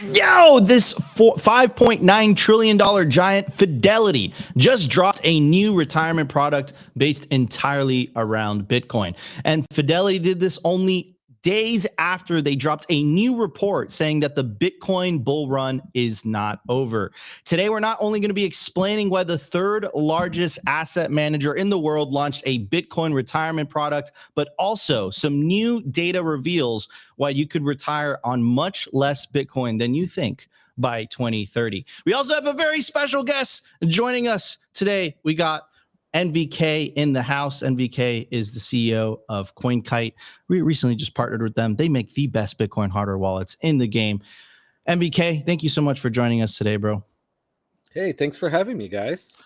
Yo, this $5.9 trillion giant Fidelity just dropped a new retirement product based entirely around Bitcoin. And Fidelity did this only days after they dropped a new report saying that the Bitcoin bull run is not over. Today, we're not only going to be explaining why the third largest asset manager in the world launched a Bitcoin retirement product, but also some new data reveals why you could retire on much less Bitcoin than you think by 2030. We also have a very special guest joining us today. We got NVK in the house. NVK is the CEO of Coinkite. We recently just partnered with them. They make the best Bitcoin hardware wallets in the game. NVK, thank you so much for joining us today, bro. Hey, thanks for having me, guys.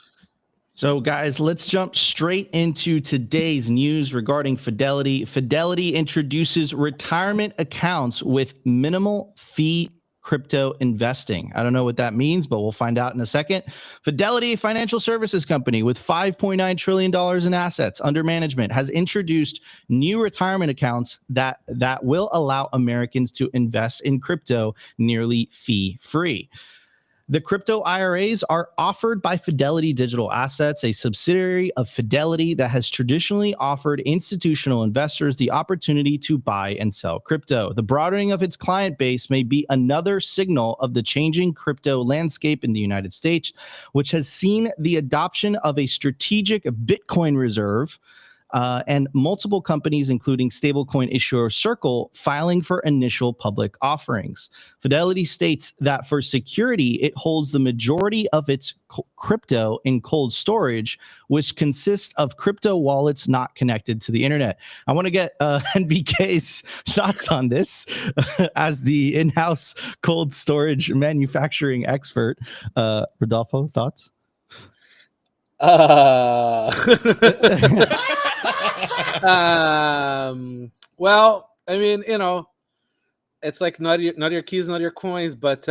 So, guys, let's jump straight into today's news regarding Fidelity. Fidelity introduces retirement accounts with minimal fee crypto investing. I don't know what that means, but we'll find out in a second. Fidelity, a financial services company with $5.9 trillion in assets under management, has introduced new retirement accounts that will allow Americans to invest in crypto nearly fee-free. The crypto IRAs are offered by Fidelity Digital Assets, a subsidiary of Fidelity that has traditionally offered institutional investors the opportunity to buy and sell crypto. The broadening of its client base may be another signal of the changing crypto landscape in the United States, which has seen the adoption of a strategic Bitcoin reserve and multiple companies, including stablecoin issuer Circle, filing for initial public offerings. Fidelity states that for security, it holds the majority of its crypto in cold storage, which consists of crypto wallets not connected to the internet. I want to get NVK's thoughts on this as the in-house cold storage manufacturing expert. Rodolfo, thoughts? Well, I mean, it's like not your keys, not your coins. But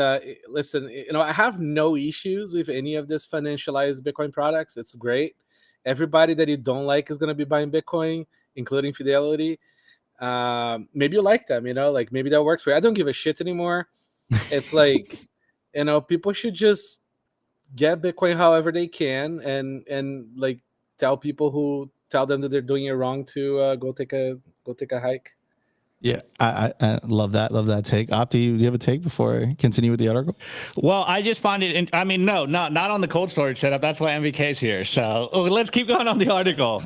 listen, I have no issues with any of this financialized Bitcoin products. It's great. Everybody that you don't like is going to be buying Bitcoin, including Fidelity. Maybe you like them, like maybe that works for you. I don't give a shit anymore. It's like, people should just get Bitcoin however they can, and like tell them that they're doing it wrong to go take a hike. Yeah, I love that. Love that take. Opti, do you have a take before I continue with the article? Well, I just find it. Not on the cold storage setup. That's why MVK's here. So let's keep going on the article.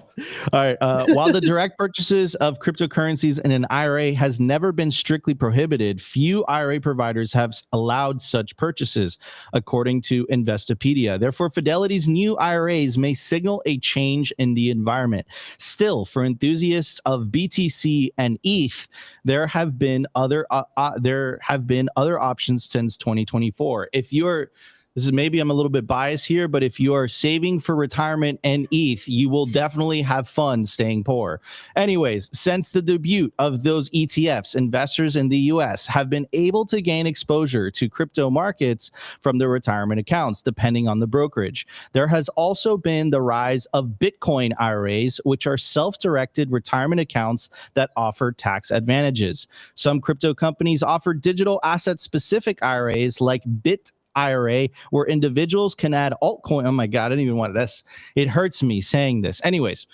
All right. While the direct purchases of cryptocurrencies in an IRA has never been strictly prohibited, few IRA providers have allowed such purchases, according to Investopedia. Therefore, Fidelity's new IRAs may signal a change in the environment. Still, for enthusiasts of BTC and ETH, there have been other options since 2024. Maybe I'm a little bit biased here, but if you are saving for retirement and ETH, you will definitely have fun staying poor. Anyways, since the debut of those ETFs, investors in the US have been able to gain exposure to crypto markets from their retirement accounts, depending on the brokerage. There has also been the rise of Bitcoin IRAs, which are self-directed retirement accounts that offer tax advantages. Some crypto companies offer digital asset-specific IRAs like IRA, where individuals can add altcoin. Oh my God, I didn't even want this. It hurts me saying this. Anyways,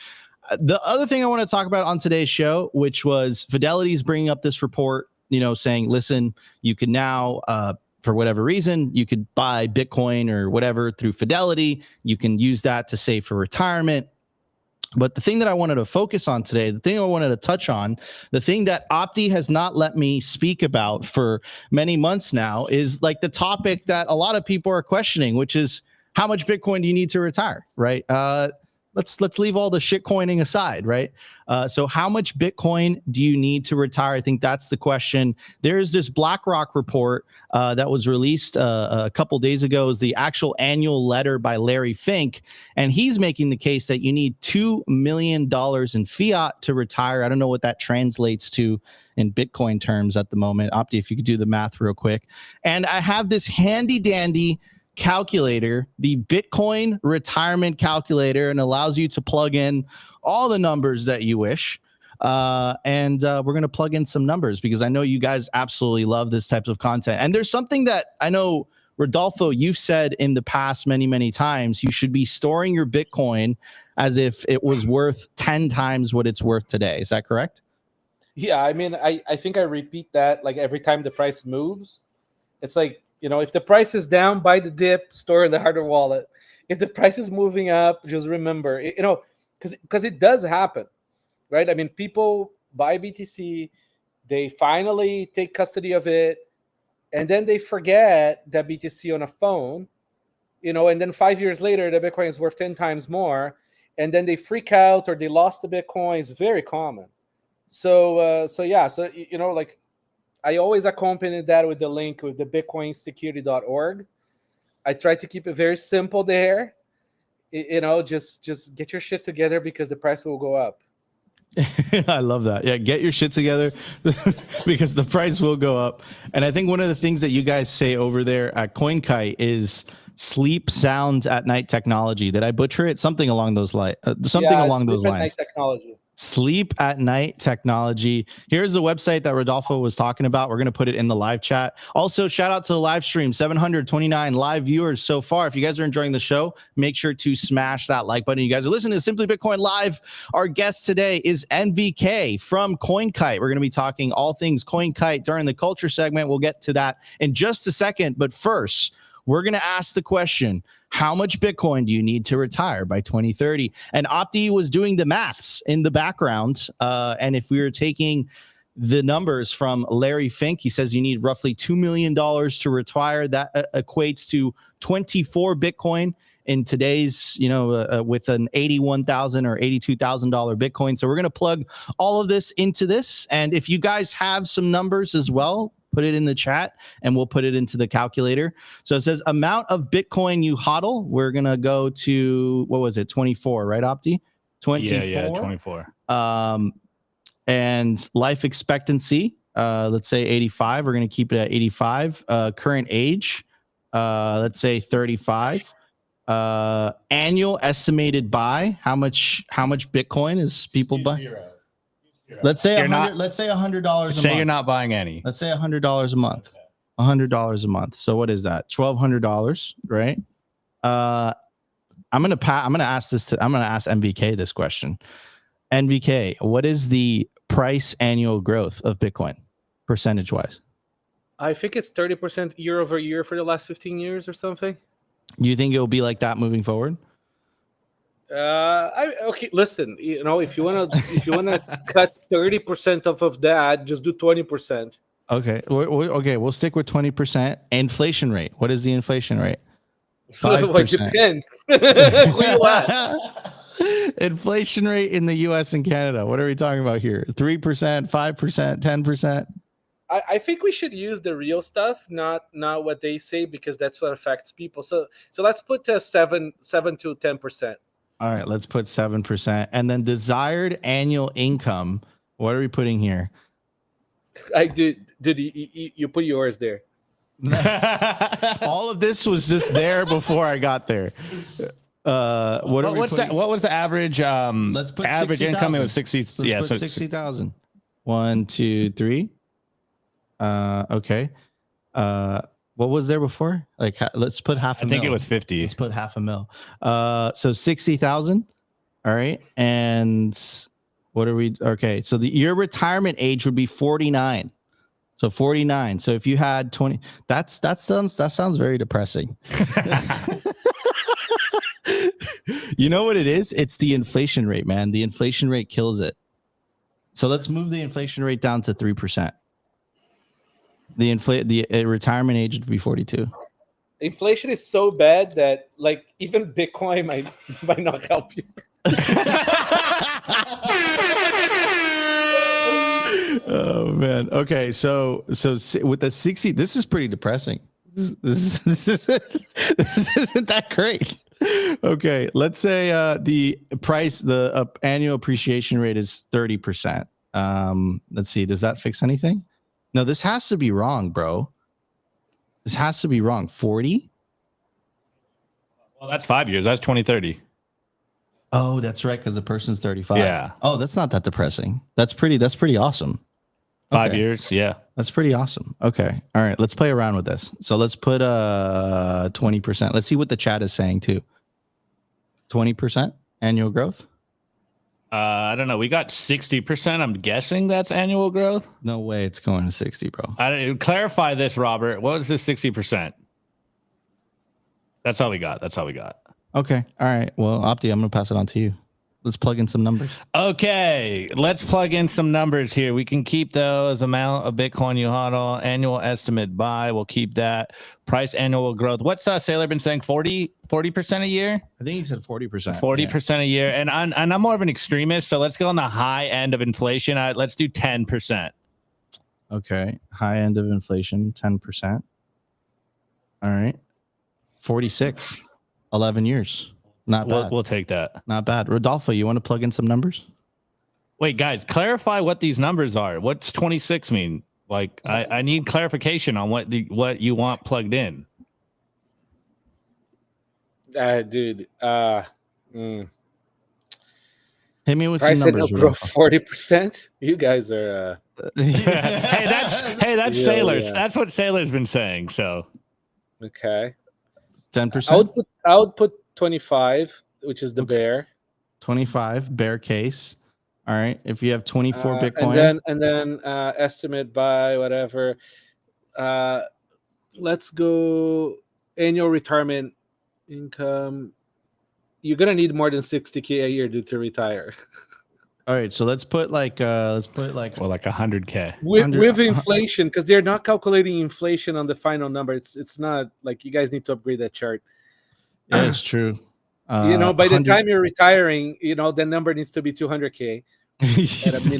the other thing I want to talk about on today's show, which was Fidelity's bringing up this report, saying, listen, you can now, for whatever reason, you could buy Bitcoin or whatever through Fidelity. You can use that to save for retirement. But the thing that I wanted to focus on today, the thing I wanted to touch on, the thing that Opti has not let me speak about for many months now is like the topic that a lot of people are questioning, which is how much Bitcoin do you need to retire, right? Let's leave all the shit coining aside, right? So how much Bitcoin do you need to retire? I think that's the question. There's this Blackrock report that was released a couple days ago. Is the actual annual letter by Larry Fink, and he's making the case that you need $2 million in fiat to retire. I don't know what that translates to in Bitcoin terms at the moment. Opti, if you could do the math real quick. And I have this handy dandy calculator, the Bitcoin retirement calculator, and allows you to plug in all the numbers that you wish. and we're going to plug in some numbers because I know you guys absolutely love this type of content. And there's something that I know, Rodolfo, you've said in the past many times, you should be storing your Bitcoin as if it was worth 10 times what it's worth today. Is that correct? Yeah, I mean, I think I repeat that like every time the price moves. It's like, if the price is down, buy the dip, store in the hardware wallet. If the price is moving up, just remember, because it does happen, right? I mean, people buy BTC, they finally take custody of it, and then they forget that BTC on a phone, and then 5 years later, the Bitcoin is worth 10 times more, and then they freak out or they lost the Bitcoin. It's very common. So like I always accompany that with the link with the bitcoinsecurity.org. I try to keep it very simple there. Just get your shit together because the price will go up. I love that. Yeah, get your shit together because the price will go up. And I think one of the things that you guys say over there at Coinkite is sleep sound at night technology. Did I butcher it? Something along those lines. Along those lines. Technology. Sleep at night technology. Here's the website that Rodolfo was talking about. We're going to put it in the live chat. Also, shout out to the live stream, 729 live viewers so far. If you guys are enjoying the show, make sure to smash that like button. You guys are listening to Simply Bitcoin Live. Our guest today is NVK from Coinkite. We're going to be talking all things Coinkite during the culture segment. We'll get to that in just a second. But first, we're going to ask the question, how much Bitcoin do you need to retire by 2030? And Opti was doing the maths in the background. And if we were taking the numbers from Larry Fink, he says you need roughly $2 million to retire. That equates to 24 Bitcoin in today's, with an $81,000 or $82,000 Bitcoin. So we're going to plug all of this into this. And if you guys have some numbers as well, put it in the chat and we'll put it into the calculator. So it says amount of Bitcoin you hodl. We're going to go to, what was it? 24, right, Opti? 24. Yeah, 24. And life expectancy, let's say 85. We're going to keep it at 85. Current age, let's say 35. Annual estimated buy. How much Bitcoin is people buy? Zero. Let's say $100. Say you're not buying any. Let's say $100 a month. $100 a month. So what is that? $1,200, right? I'm gonna ask MVK this question. MVK, what is the price annual growth of Bitcoin, percentage wise? I think it's 30% year over year for the last 15 years or something. You think it will be like that moving forward? Okay, listen, if you wanna cut 30% off of that, just do 20%. Okay, we'll stick with 20%. Inflation rate. What is the inflation rate? 5%. It depends. Inflation rate in the US and Canada. What are we talking about here? 3%, 5%, 10%? I think we should use the real stuff, not what they say, because that's what affects people. So let's put 7 to 10%. All right, let's put 7%. And then desired annual income. What are we putting here? You put yours there. All of this was just there before I got there. What was the average? Let's put average 60, income. It was 60. Let's put 60,000. 1, 2, 3. Okay. What was there before? Like, let's put half a mil. I think it was 50. Let's put half a mil. So 60,000. All right. And what are we? Okay. So your retirement age would be 49. So 49. So if you had 20, that sounds very depressing. You know what it is? It's the inflation rate, man. The inflation rate kills it. So let's move the inflation rate down to 3%. The retirement age would be 42. Inflation is so bad that like even Bitcoin might not help you. Oh man. Okay. So with the 60, this is pretty depressing. This isn't that great. Okay. Let's say the annual appreciation rate is 30%. Let's see. Does that fix anything? No, this has to be wrong, bro. This has to be wrong. 40? Well, that's 5 years. That's 2030. Oh, that's right, because the person's 35. Yeah. Oh, that's not that depressing. That's pretty awesome. 5 Okay. years. Yeah. That's pretty awesome. Okay. All right. Let's play around with this. So let's put 20%. Let's see what the chat is saying too. 20% annual growth? I don't know. We got 60%. I'm guessing that's annual growth. No way it's going to 60, bro. Clarify this, Robert. What was this 60%? That's all we got. That's all we got. Okay. All right. Well, Opti, I'm going to pass it on to you. Let's plug in some numbers. Okay, let's plug in some numbers here. We can keep those amount of Bitcoin you hodl, annual estimate buy. We'll keep that price annual growth. What's Sailor been saying? 40% a year? I think he said 40%. 40% a year. And I'm more of an extremist, so let's go on the high end of inflation. Let's do 10%. Okay. High end of inflation, 10%. All right. 46. 11 years. Not bad. We'll take that. Not bad. Rodolfo, you want to plug in some numbers? Wait, guys, clarify what these numbers are. What's 26 mean? Like, I need clarification on what you want plugged in. Dude. Hit me with Price some numbers. grow 40%. You guys are. hey, that's Yeah, Sailors. yeah. That's what Sailor's been saying. So, Okay. 10%. I would put 25, which is the bear. 25 bear case. All right. If you have 24 Bitcoin, and then estimate by whatever. Let's go annual retirement income. You're gonna need more than 60K a year to retire. all right. So let's put like or like 100K with inflation, because they're not calculating inflation on the final number. It's not like you guys need to upgrade that chart. yeah, it's true. By the time you're retiring, the number needs to be 200K.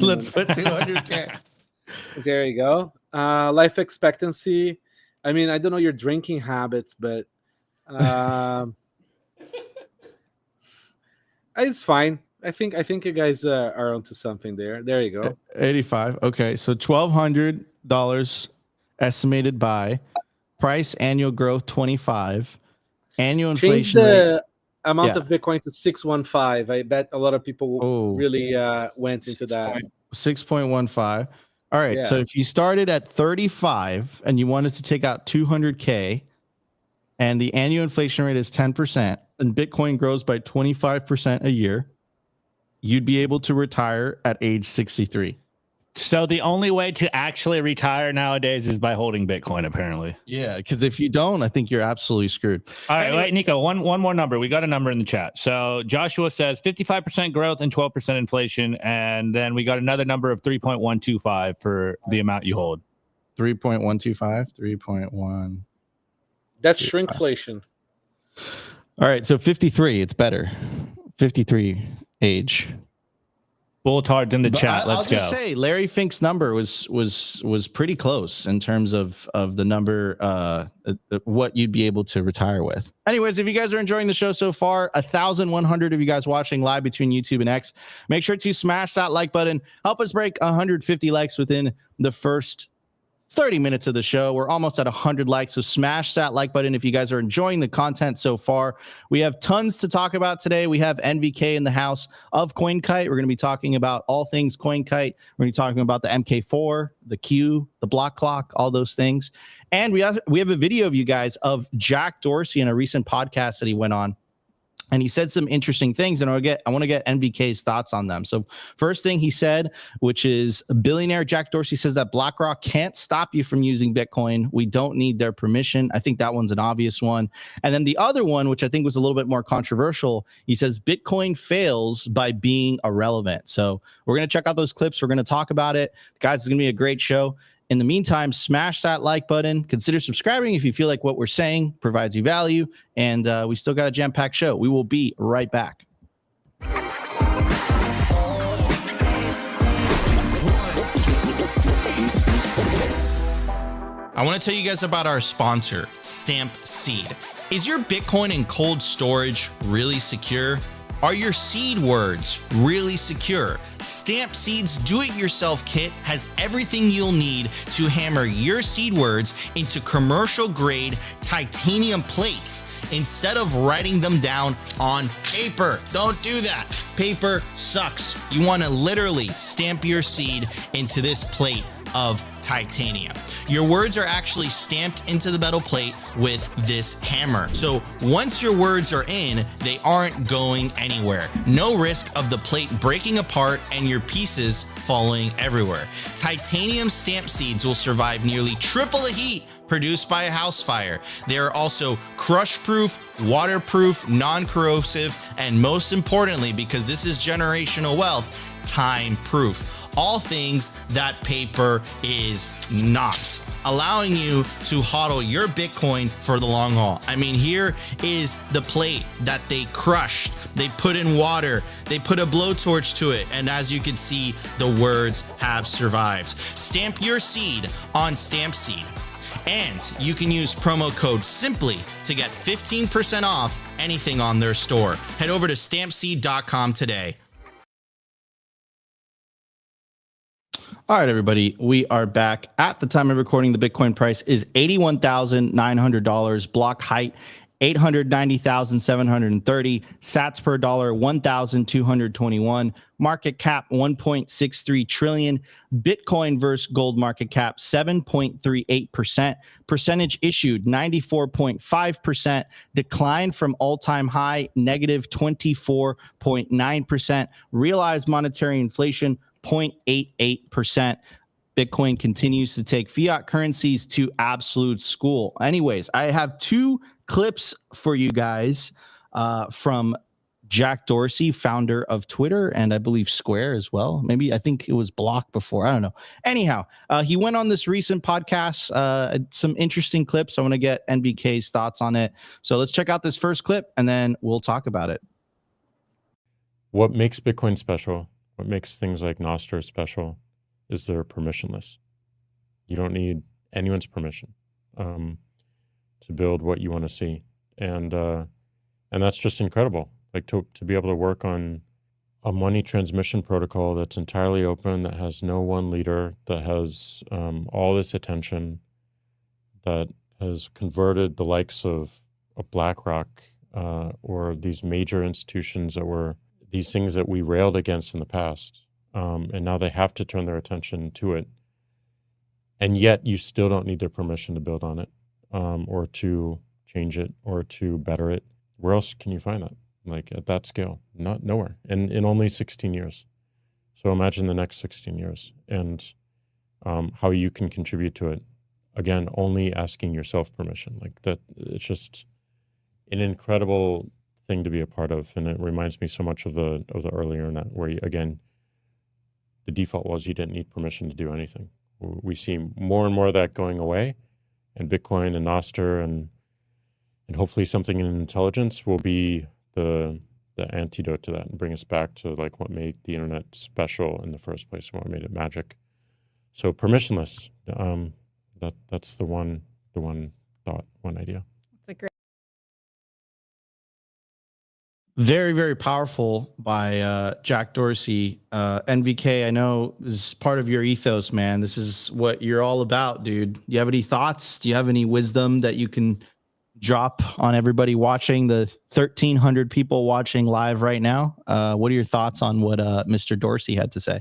Let's put 200K. There you go. Life expectancy. I mean, I don't know your drinking habits, but it's fine. I think you guys are onto something there. There you go. 85. Okay, so $1,200 estimated by price annual growth 25. Annual Change inflation the amount Yeah. of Bitcoin to 615. I bet a lot of people really went into that. 6.15. All right. Yeah. So if you started at 35 and you wanted to take out 200K and the annual inflation rate is 10% and Bitcoin grows by 25% a year, you'd be able to retire at age 63. So the only way to actually retire nowadays is by holding Bitcoin, apparently. Yeah, because if you don't, I think you're absolutely screwed. All right, wait, Nico, one more number. We got a number in the chat. So Joshua says 55% growth and 12% inflation, and then we got another number of 3.125 for the amount you hold. 3.125, 3.1. That's shrinkflation. All right, so 53, it's better. 53 age. Bulltard's in the chat. I'll Let's go. just say Larry Fink's number was pretty close in terms of the number what you'd be able to retire with. Anyways, if you guys are enjoying the show so far, 1,100 of you guys watching live between YouTube and X, make sure to smash that like button. Help us break 150 likes within the first 30 minutes of the show. We're almost at 100 likes, so smash that like button if you guys are enjoying the content so far. We have tons to talk about today. We have NVK in the house of Coinkite. We're going to be talking about all things Coinkite. We're going to be talking about the MK4, the Q, the block clock, all those things. And we have a video of you guys of Jack Dorsey in a recent podcast that he went on. And he said some interesting things, and I want to get NVK's thoughts on them. So first thing he said, which is billionaire Jack Dorsey says that BlackRock can't stop you from using Bitcoin. We don't need their permission. I think that one's an obvious one. And then the other one, which I think was a little bit more controversial, he says Bitcoin fails by being irrelevant. So we're going to check out those clips. We're going to talk about it. Guys, it's going to be a great show. In the meantime, smash that like button. Consider subscribing if you feel like what we're saying provides you value. And we still got a jam-packed show. We will be right back. I want to tell you guys about our sponsor, Stamp Seed. Is your Bitcoin in cold storage really secure? Are your seed words really secure? Stamp Seed's Do-It-Yourself Kit has everything you'll need to hammer your seed words into commercial-grade titanium plates instead of writing them down on paper. Don't do that. Paper sucks. You want to literally stamp your seed into this plate of titanium. Your words are actually stamped into the metal plate with this hammer. So once your words are in, they aren't going anywhere. No risk of the plate breaking apart and your pieces falling everywhere. Titanium stamp seeds will survive nearly triple the heat produced by a house fire. They are also crush-proof, waterproof, non-corrosive, and most importantly, because this is generational wealth, time-proof. All things that paper is not, allowing you to hodl your Bitcoin for the long haul. I mean, here is the plate that they crushed. They put in water, they put a blowtorch to it, and as you can see, the words have survived. Stamp your seed on StampSeed. And you can use promo code SIMPLY to get 15% off anything on their store. Head over to stampseed.com today. All right, everybody, we are back. At the time of recording, the Bitcoin price is $81,900. Block height, 890,730. Sats per dollar, 1,221. Market cap, 1.63 trillion. Bitcoin versus gold market cap, 7.38%. Percentage issued, 94.5%. Decline from all-time high, negative 24.9%. Realized monetary inflation, 0.88%. Bitcoin continues to take fiat currencies to absolute school. Anyways, I have two clips for you guys from Jack Dorsey, founder of Twitter, and I believe Square as well. Maybe I think it was Block before. I don't know. Anyhow, he went on this recent podcast, some interesting clips. I want to get NVK's thoughts on it. So let's check out this first clip, and then we'll talk about it. What makes Bitcoin special, what makes things like Nostr special, is they're permissionless. You don't need anyone's permission to build what you want to see, and that's just incredible. Like to be able to work on a money transmission protocol that's entirely open, that has no one leader, that has all this attention, that has converted the likes of BlackRock or these major institutions that were these things that we railed against in the past. And now they have to turn their attention to it. And yet you still don't need their permission to build on it or to change it or to better it. Where else can you find that? Like at that scale? Nowhere. In only 16 years. So imagine the next 16 years and how you can contribute to it. Again, only asking yourself permission. Like that, it's just an incredible thing to be a part of. And it reminds me so much of the earlier internet where again, the default was you didn't need permission to do anything. We see more and more of that going away, and Bitcoin and Nostr and hopefully something in intelligence will be the antidote to that and bring us back to like what made the internet special in the first place and what made it magic. So permissionless, that's the one thought, one idea. It's a great. Very, very powerful by Jack Dorsey. NVK, I know is part of your ethos, man. This is what you're all about, dude. Do you have any thoughts? Do you have any wisdom that you can drop on everybody watching, the 1,300 people watching live right now? What are your thoughts on what Mr. Dorsey had to say?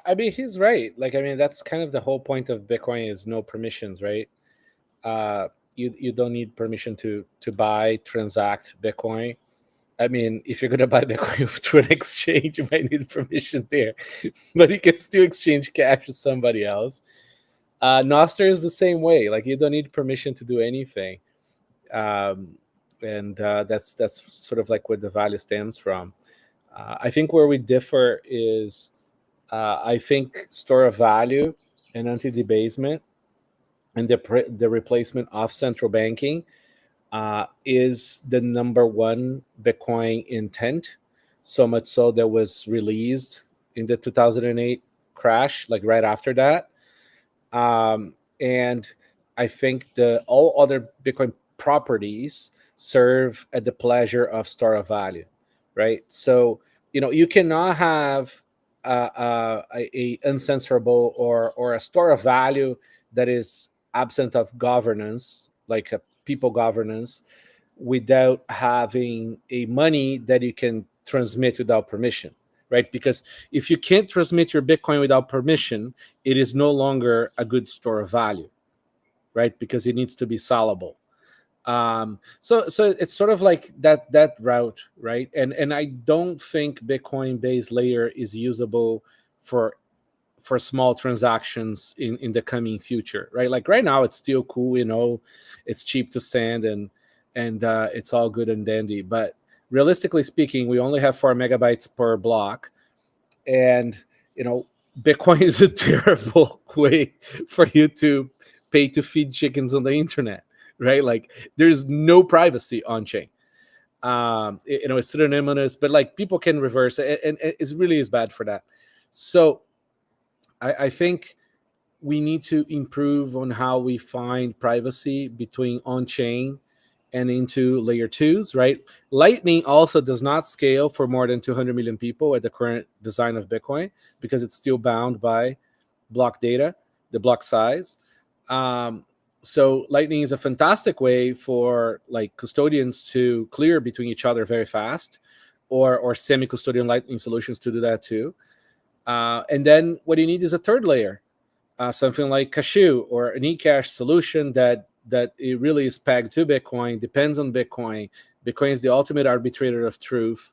I mean, he's right. Like, I mean, that's kind of the whole point of Bitcoin is no permissions, right? You don't need permission to buy, transact Bitcoin. I mean, if you're going to buy Bitcoin through an exchange, you might need permission there. But you can still exchange cash with somebody else. Nostr is the same way. Like, you don't need permission to do anything. And that's sort of like where the value stems from. I think where we differ is I think store of value and anti-debasement and the replacement of central banking is the number one Bitcoin intent. So much so that was released in the 2008 crash, like right after that. And I think all other Bitcoin properties serve at the pleasure of store of value. right? So you cannot have a uncensorable or a store of value that is absent of governance, like a people governance, without having a money that you can transmit without permission, right? Because if you can't transmit your Bitcoin without permission, it is no longer a good store of value, right? Because it needs to be sellable. So it's sort of like that route, right? And I don't think Bitcoin base layer is usable for small transactions in the coming future, right? Like right now it's still cool, it's cheap to send and it's all good and dandy, but realistically speaking, we only have 4 megabytes per block, and Bitcoin is a terrible way for you to pay to feed chickens on the internet, right? Like there's no privacy on chain. It's pseudonymous, but like people can reverse it, and it really is bad for that. So I think we need to improve on how we find privacy between on-chain and into layer 2s, right? Lightning also does not scale for more than 200 million people at the current design of Bitcoin, because it's still bound by block data, the block size. So Lightning is a fantastic way for like custodians to clear between each other very fast, or semi-custodian Lightning solutions to do that too. And then what you need is a third layer, something like Cashew or an eCash solution that it really is pegged to Bitcoin, depends on Bitcoin. Bitcoin is the ultimate arbitrator of truth,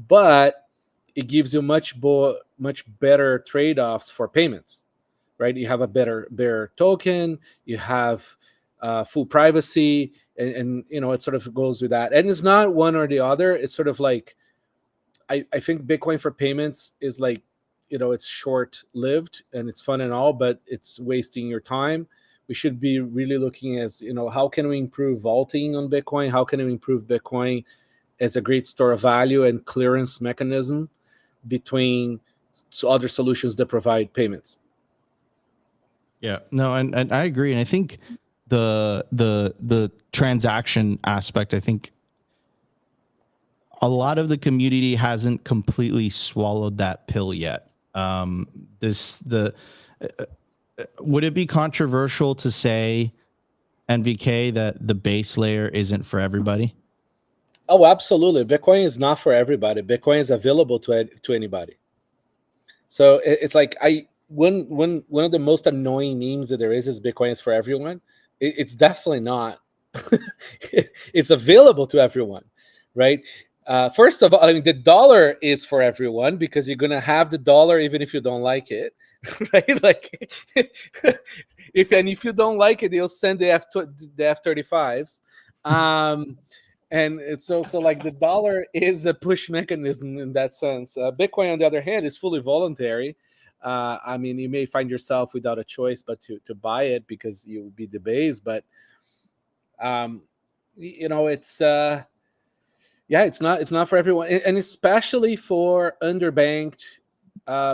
but it gives you much better trade-offs for payments, right? You have a better token, you have full privacy, and it sort of goes with that. And it's not one or the other. It's sort of like, I think Bitcoin for payments is like, it's short-lived and it's fun and all, but it's wasting your time. We should be really looking as, how can we improve vaulting on Bitcoin? How can we improve Bitcoin as a great store of value and clearance mechanism between other solutions that provide payments? Yeah, no, and I agree. And I think the transaction aspect, I think a lot of the community hasn't completely swallowed that pill yet. Would it be controversial to say, NVK, that the base layer isn't for everybody? Oh, absolutely. Bitcoin is not for everybody. Bitcoin is available to anybody. So it's like one of the most annoying memes that there is Bitcoin is for everyone. It's definitely not. It's available to everyone, right? First of all, I mean, the dollar is for everyone because you're gonna have the dollar even if you don't like it, right? Like, if you don't like it, they'll send the F-35s. And it's also like the dollar is a push mechanism in that sense. Bitcoin, on the other hand, is fully voluntary. I mean, you may find yourself without a choice but to buy it because you will be debased. But it's it's not for everyone, and especially for underbanked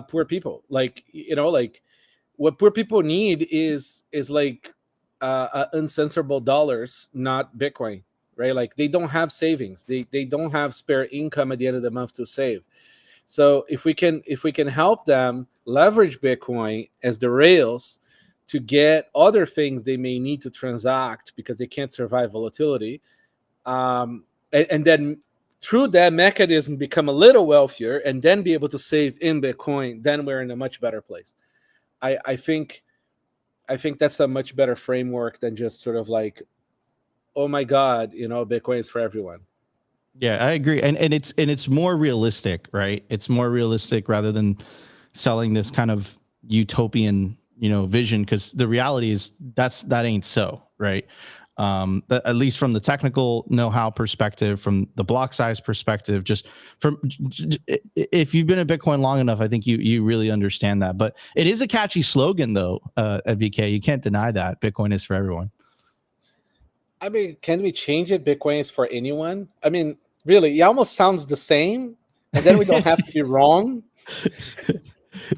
poor people. Like what poor people need is like uncensorable dollars, not Bitcoin. Right? Like they don't have savings. They don't have spare income at the end of the month to save. So if we can help them leverage Bitcoin as the rails to get other things they may need to transact because they can't survive volatility, and then through that mechanism become a little wealthier and then be able to save in Bitcoin, then we're in a much better place. I think that's a much better framework than just sort of like, oh my God, Bitcoin is for everyone. Yeah, I agree. And it's more realistic, right? It's more realistic rather than selling this kind of utopian, vision, because the reality is that ain't so, right? At least from the technical know-how perspective, from the block size perspective, if you've been at Bitcoin long enough, I think you really understand that. But it is a catchy slogan though, at VK. You can't deny that Bitcoin is for everyone. I mean, can we change it? Bitcoin is for anyone. I mean, really, it almost sounds the same, and then we don't have to be wrong.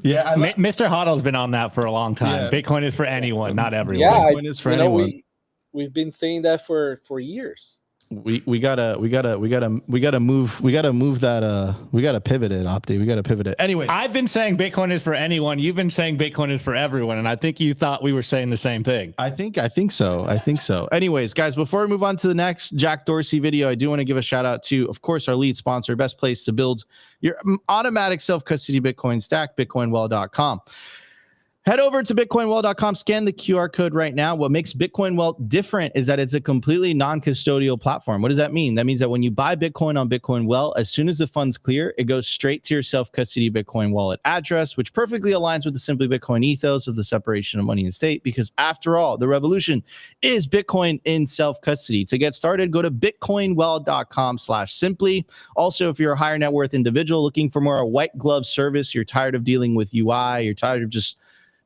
Yeah, Mr. Hodl's been on that for a long time. Yeah. Bitcoin is for anyone, not everyone. Yeah, Bitcoin is for anyone. We've been saying that for years. We gotta move that we gotta pivot it, Opti. We gotta pivot it. Anyway, I've been saying Bitcoin is for anyone. You've been saying Bitcoin is for everyone, and I think you thought we were saying the same thing. I think so. Anyways, guys, before we move on to the next Jack Dorsey video, I do want to give a shout out to, of course, our lead sponsor, best place to build your automatic self-custody Bitcoin stack, bitcoinwell.com. Head over to bitcoinwell.com, scan the QR code right now. What makes BitcoinWell different is that it's a completely non-custodial platform. What does that mean? That means that when you buy Bitcoin on BitcoinWell, as soon as the funds clear, it goes straight to your self-custody Bitcoin wallet address, which perfectly aligns with the Simply Bitcoin ethos of the separation of money and state, because after all, the revolution is Bitcoin in self-custody. To get started, go to bitcoinwell.com/simply. Also, if you're a higher net worth individual looking for more a white glove service, you're tired of dealing with UI, you're tired of just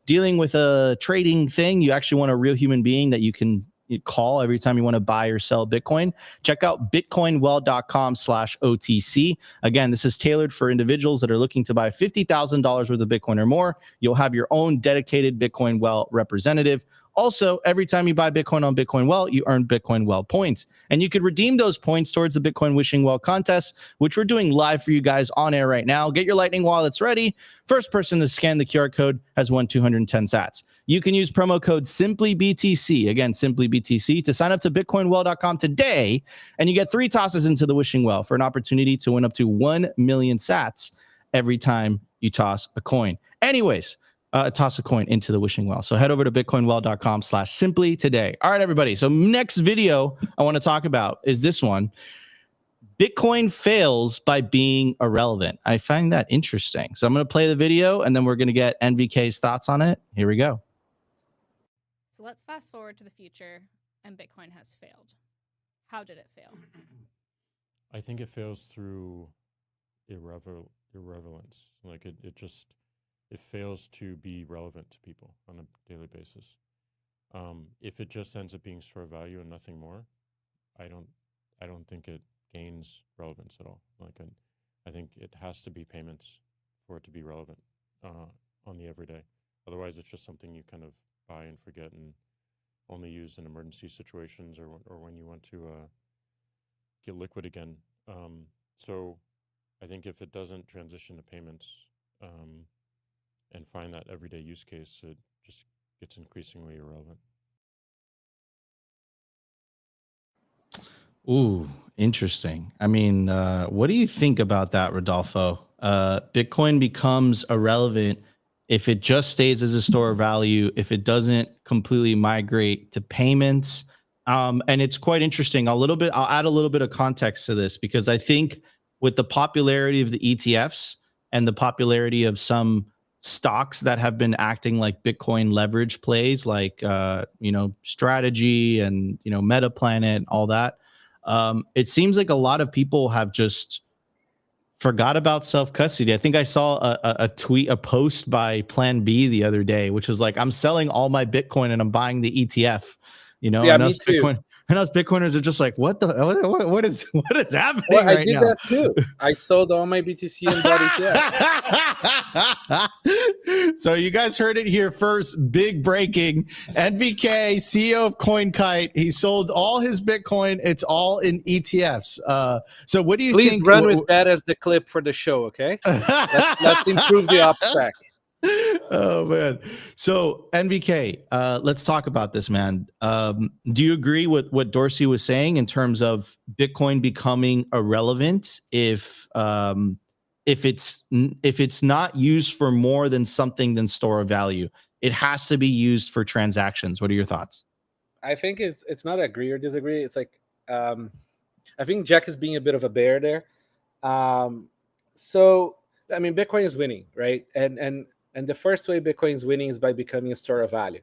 dealing with a trading thing, you actually want a real human being that you can call every time you want to buy or sell Bitcoin, check out bitcoinwell.com/OTC. Again, this is tailored for individuals that are looking to buy $50,000 worth of Bitcoin or more. You'll have your own dedicated Bitcoin Well representative. Also, every time you buy Bitcoin on Bitcoin Well, you earn Bitcoin Well points. And you could redeem those points towards the Bitcoin Wishing Well contest, which we're doing live for you guys on air right now. Get your Lightning wallets ready. First person to scan the QR code has won 210 sats. You can use promo code SimplyBTC, again, SimplyBTC, to sign up to bitcoinwell.com today, and you get 3 tosses into the Wishing Well for an opportunity to win up to 1 million sats every time you toss a coin. Anyways, toss a coin into the Wishing Well. So head over to bitcoinwell.com/simply today. All right, everybody. So next video I want to talk about is this one. Bitcoin fails by being irrelevant. I find that interesting. So I'm going to play the video and then we're going to get NVK's thoughts on it. Here we go. So let's fast forward to the future, and Bitcoin has failed. How did it fail? I think it fails through irrelevance. Like it fails to be relevant to people on a daily basis. If it just ends up being store value and nothing more, I don't think it gains relevance at all. Like I think it has to be payments for it to be relevant on the everyday. Otherwise, it's just something you kind of buy and forget and only use in emergency situations or when you want to get liquid again. So I think if it doesn't transition to payments and find that everyday use case, it just gets increasingly irrelevant. Ooh, interesting. I mean, what do you think about that, Rodolfo? Bitcoin becomes irrelevant if it just stays as a store of value, if it doesn't completely migrate to payments. And it's quite interesting. I'll add a little bit of context to this, because I think with the popularity of the ETFs and the popularity of some stocks that have been acting like Bitcoin leverage plays, like Strategy and Metaplanet, all that. It seems like a lot of people have just forgot about self-custody. I think I saw a post by Plan B the other day, which was like, I'm selling all my Bitcoin and I'm buying the ETF. Yeah, me too. And us Bitcoiners are just like, what is happening? Well, I right did now? that too. I sold all my BTC and bought ETF. So you guys heard it here first. Big breaking. NVK, CEO of Coinkite, he sold all his Bitcoin. It's all in ETFs. So what do you think? Please run with that as the clip for the show, okay? Let's improve the OPSEC. Oh man. So NVK, let's talk about this, man. Do you agree with what Dorsey was saying in terms of Bitcoin becoming irrelevant if it's not used for more than something than store of value? It has to be used for transactions. What are your thoughts? I think it's not agree or disagree. It's like I think Jack is being a bit of a bear there. So I mean, Bitcoin is winning, right? And the first way Bitcoin is winning is by becoming a store of value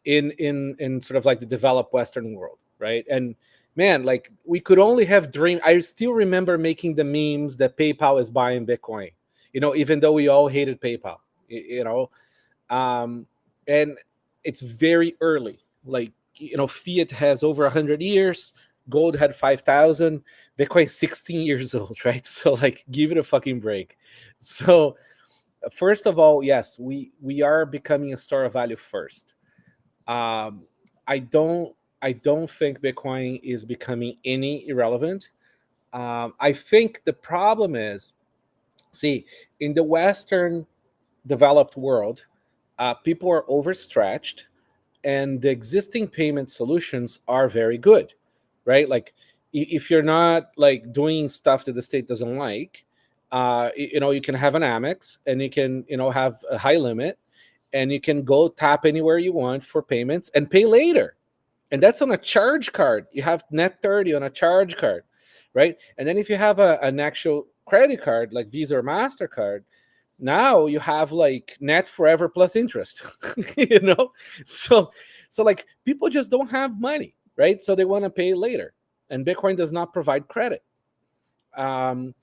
in sort of like the developed Western world, right? And man, like we could only have dreamed. I still remember making the memes that PayPal is buying Bitcoin, even though we all hated PayPal, and it's very early. Like, fiat has over 100 years. Gold had 5,000. Bitcoin 16 years old, right? So like, give it a fucking break. So first of all, yes, we are becoming a store of value first. I I don't think Bitcoin is becoming any irrelevant. I think the problem is, see, in the Western developed world, people are overstretched, and the existing payment solutions are very good, right? Like, if you're not like doing stuff that the state doesn't like, you can have an Amex, and you can, have a high limit, and you can go tap anywhere you want for payments and pay later. And that's on a charge card. You have net 30 on a charge card, right? And then if you have an actual credit card like Visa or MasterCard, now you have like net forever plus interest. So like, people just don't have money, right? So they want to pay later, and Bitcoin does not provide credit. And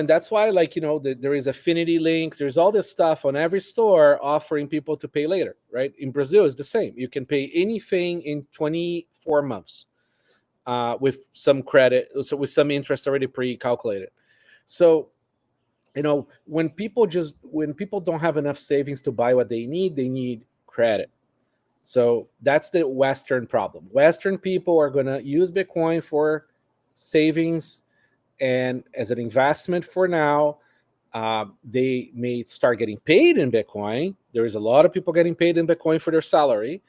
that's why, like, there is affinity links, there's all this stuff on every store offering people to pay later, right? In Brazil it's the same. You can pay anything in 24 months with some credit, so with some interest already pre-calculated. So when people don't have enough savings to buy what they need credit. So that's the Western problem. Western people are going to use Bitcoin for savings and as an investment for now. They may start getting paid in Bitcoin. There is a lot of people getting paid in Bitcoin for their salary,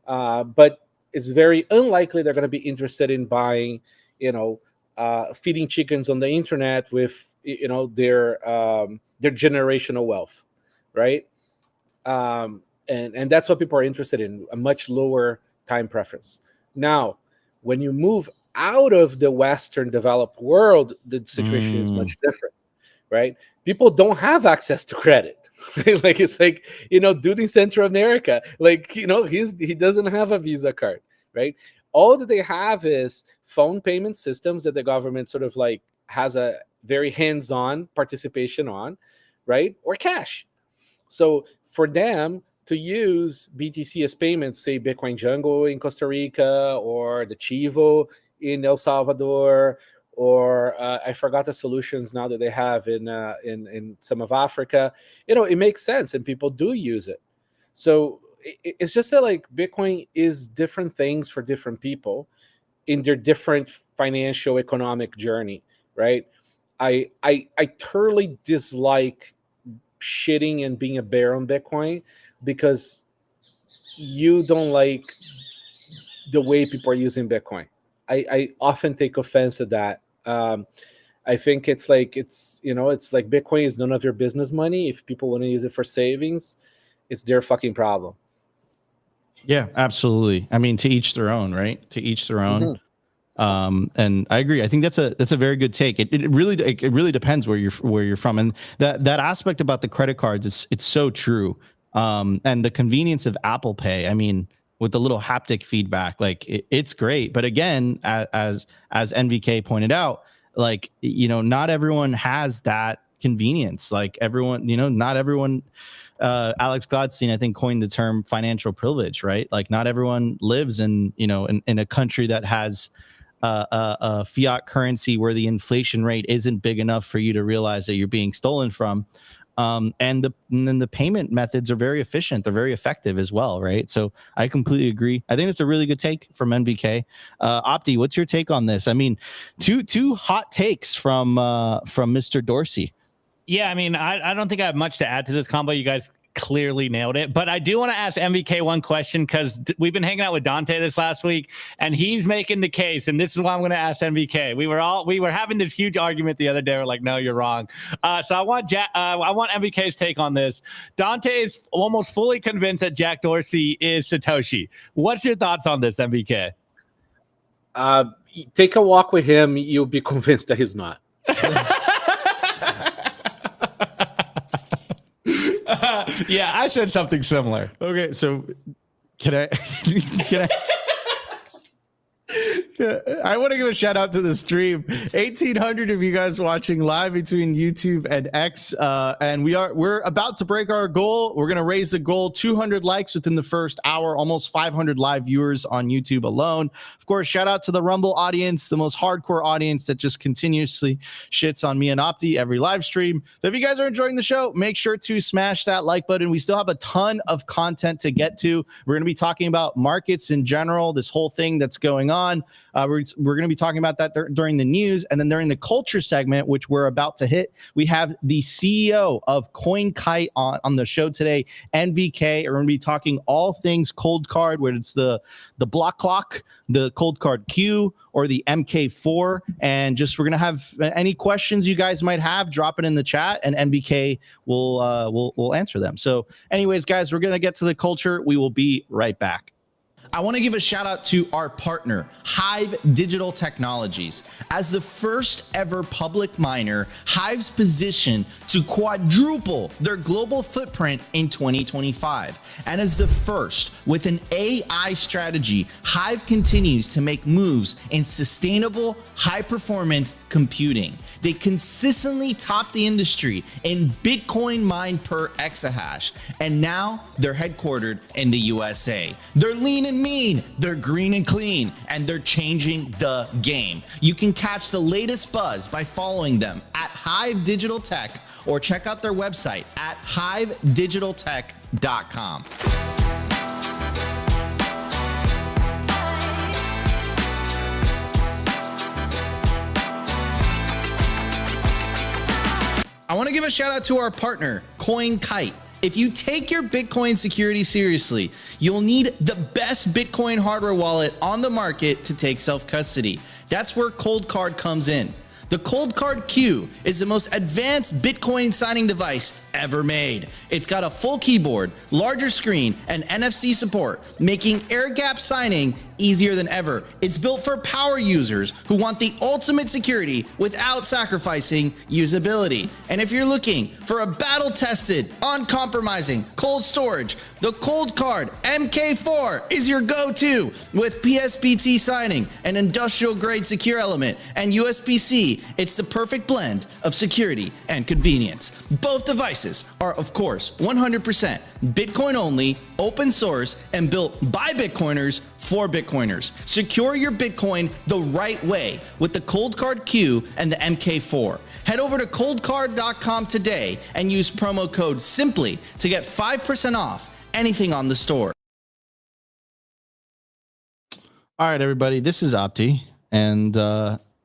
but it's very unlikely they're going to be interested in buying, feeding chickens on the internet with, their generational wealth, right? And that's what people are interested in, a much lower time preference. Now, when you move out of the Western developed world, the situation is much different, right? People don't have access to credit. Right? Like, it's like, dude in Central America, like, he doesn't have a Visa card, right? All that they have is phone payment systems that the government sort of like has a very hands-on participation on, right? Or cash. So for them to use BTC as payments, say Bitcoin Jungle in Costa Rica, or the Chivo in El Salvador, or I forgot the solutions now that they have in some of Africa, it makes sense, and people do use it. So it's just that, like, Bitcoin is different things for different people in their different financial economic journey, right? I thoroughly dislike shitting and being a bear on Bitcoin because you don't like the way people are using Bitcoin. I often take offense at that. I think it's like Bitcoin is none of your business money. If people want to use it for savings, it's their fucking problem. Yeah, absolutely. I mean, to each their own, right? To each their own. And I agree. I think that's a very good take. It really depends where you're from, and that aspect about the credit cards, it's so true. And the convenience of Apple Pay. I mean, with the little haptic feedback, like it's great. But again, as NVK pointed out, like, not everyone has that convenience. Like everyone, not everyone. Alex Gladstein, I think, coined the term financial privilege, right? Like not everyone lives in a country that has a fiat currency where the inflation rate isn't big enough for you to realize that you're being stolen from. And then the payment methods are very efficient. They're very effective as well, right? So I completely agree. I think that's a really good take from NVK. Opti, what's your take on this? I mean, two hot takes from Mr. Dorsey. Yeah, I mean, I don't think I have much to add to this combo. You guys clearly nailed it. But I do want to ask MVK one question, because we've been hanging out with Dante this last week, and he's making the case. And this is why I'm going to ask MVK. We were having this huge argument the other day. We're like, no, you're wrong. So I want MVK's take on this. Dante is almost fully convinced that Jack Dorsey is Satoshi. What's your thoughts on this, MVK? Take a walk with him. You'll be convinced that he's not. Yeah, I said something similar. Okay, so can I I want to give a shout out to the stream. 1,800 of you guys watching live between YouTube and X, and we're about to break our goal. We're gonna raise the goal 200 likes within the first hour. Almost 500 live viewers on YouTube alone. Of course, shout out to the Rumble audience, the most hardcore audience that just continuously shits on me and Opti every live stream. So if you guys are enjoying the show, make sure to smash that like button. We still have a ton of content to get to. We're gonna be talking about markets in general, this whole thing that's going on. We're going to be talking about that during the news, and then during the culture segment, which we're about to hit, we have the CEO of Coinkite on the show today, NVK. We're going to be talking all things COLDCARD, whether it's the Blackrock, the COLDCARD Q, or the MK4, and just we're going to have any questions you guys might have, drop it in the chat, and NVK will answer them. So, anyways, guys, we're going to get to the culture. We will be right back. I want to give a shout out to our partner, HIVE Digital Technologies. As the first ever public miner, HIVE's positioned to quadruple their global footprint in 2025. And as the first with an AI strategy, HIVE continues to make moves in sustainable, high-performance computing. They consistently top the industry in Bitcoin mined per exahash, and now they're headquartered in the USA. They're lean and mean, they're green and clean, and they're changing the game. You can catch the latest buzz by following them at HIVE Digital Tech or check out their website at hivedigitaltech.com. I want to give a shout out to our partner, Coinkite. If you take your Bitcoin security seriously, you'll need the best Bitcoin hardware wallet on the market to take self-custody. That's where COLDCARD comes in. The COLDCARD Q is the most advanced Bitcoin signing device ever made. It's got a full keyboard, larger screen, and NFC support, making air-gap signing easier than ever. It's built for power users who want the ultimate security without sacrificing usability. And if you're looking for a battle-tested, uncompromising cold storage, the COLDCARD MK4 is your go-to with PSBT signing, an industrial-grade secure element, and USB-C. It's the perfect blend of security and convenience. Both devices are, of course, 100% Bitcoin only, open source, and built by Bitcoiners for Bitcoiners. Secure your Bitcoin the right way with the COLDCARD Q and the MK4. Head over to coldcard.com today and use promo code SIMPLY to get 5% off anything on the store. All right, everybody, this is Opti, and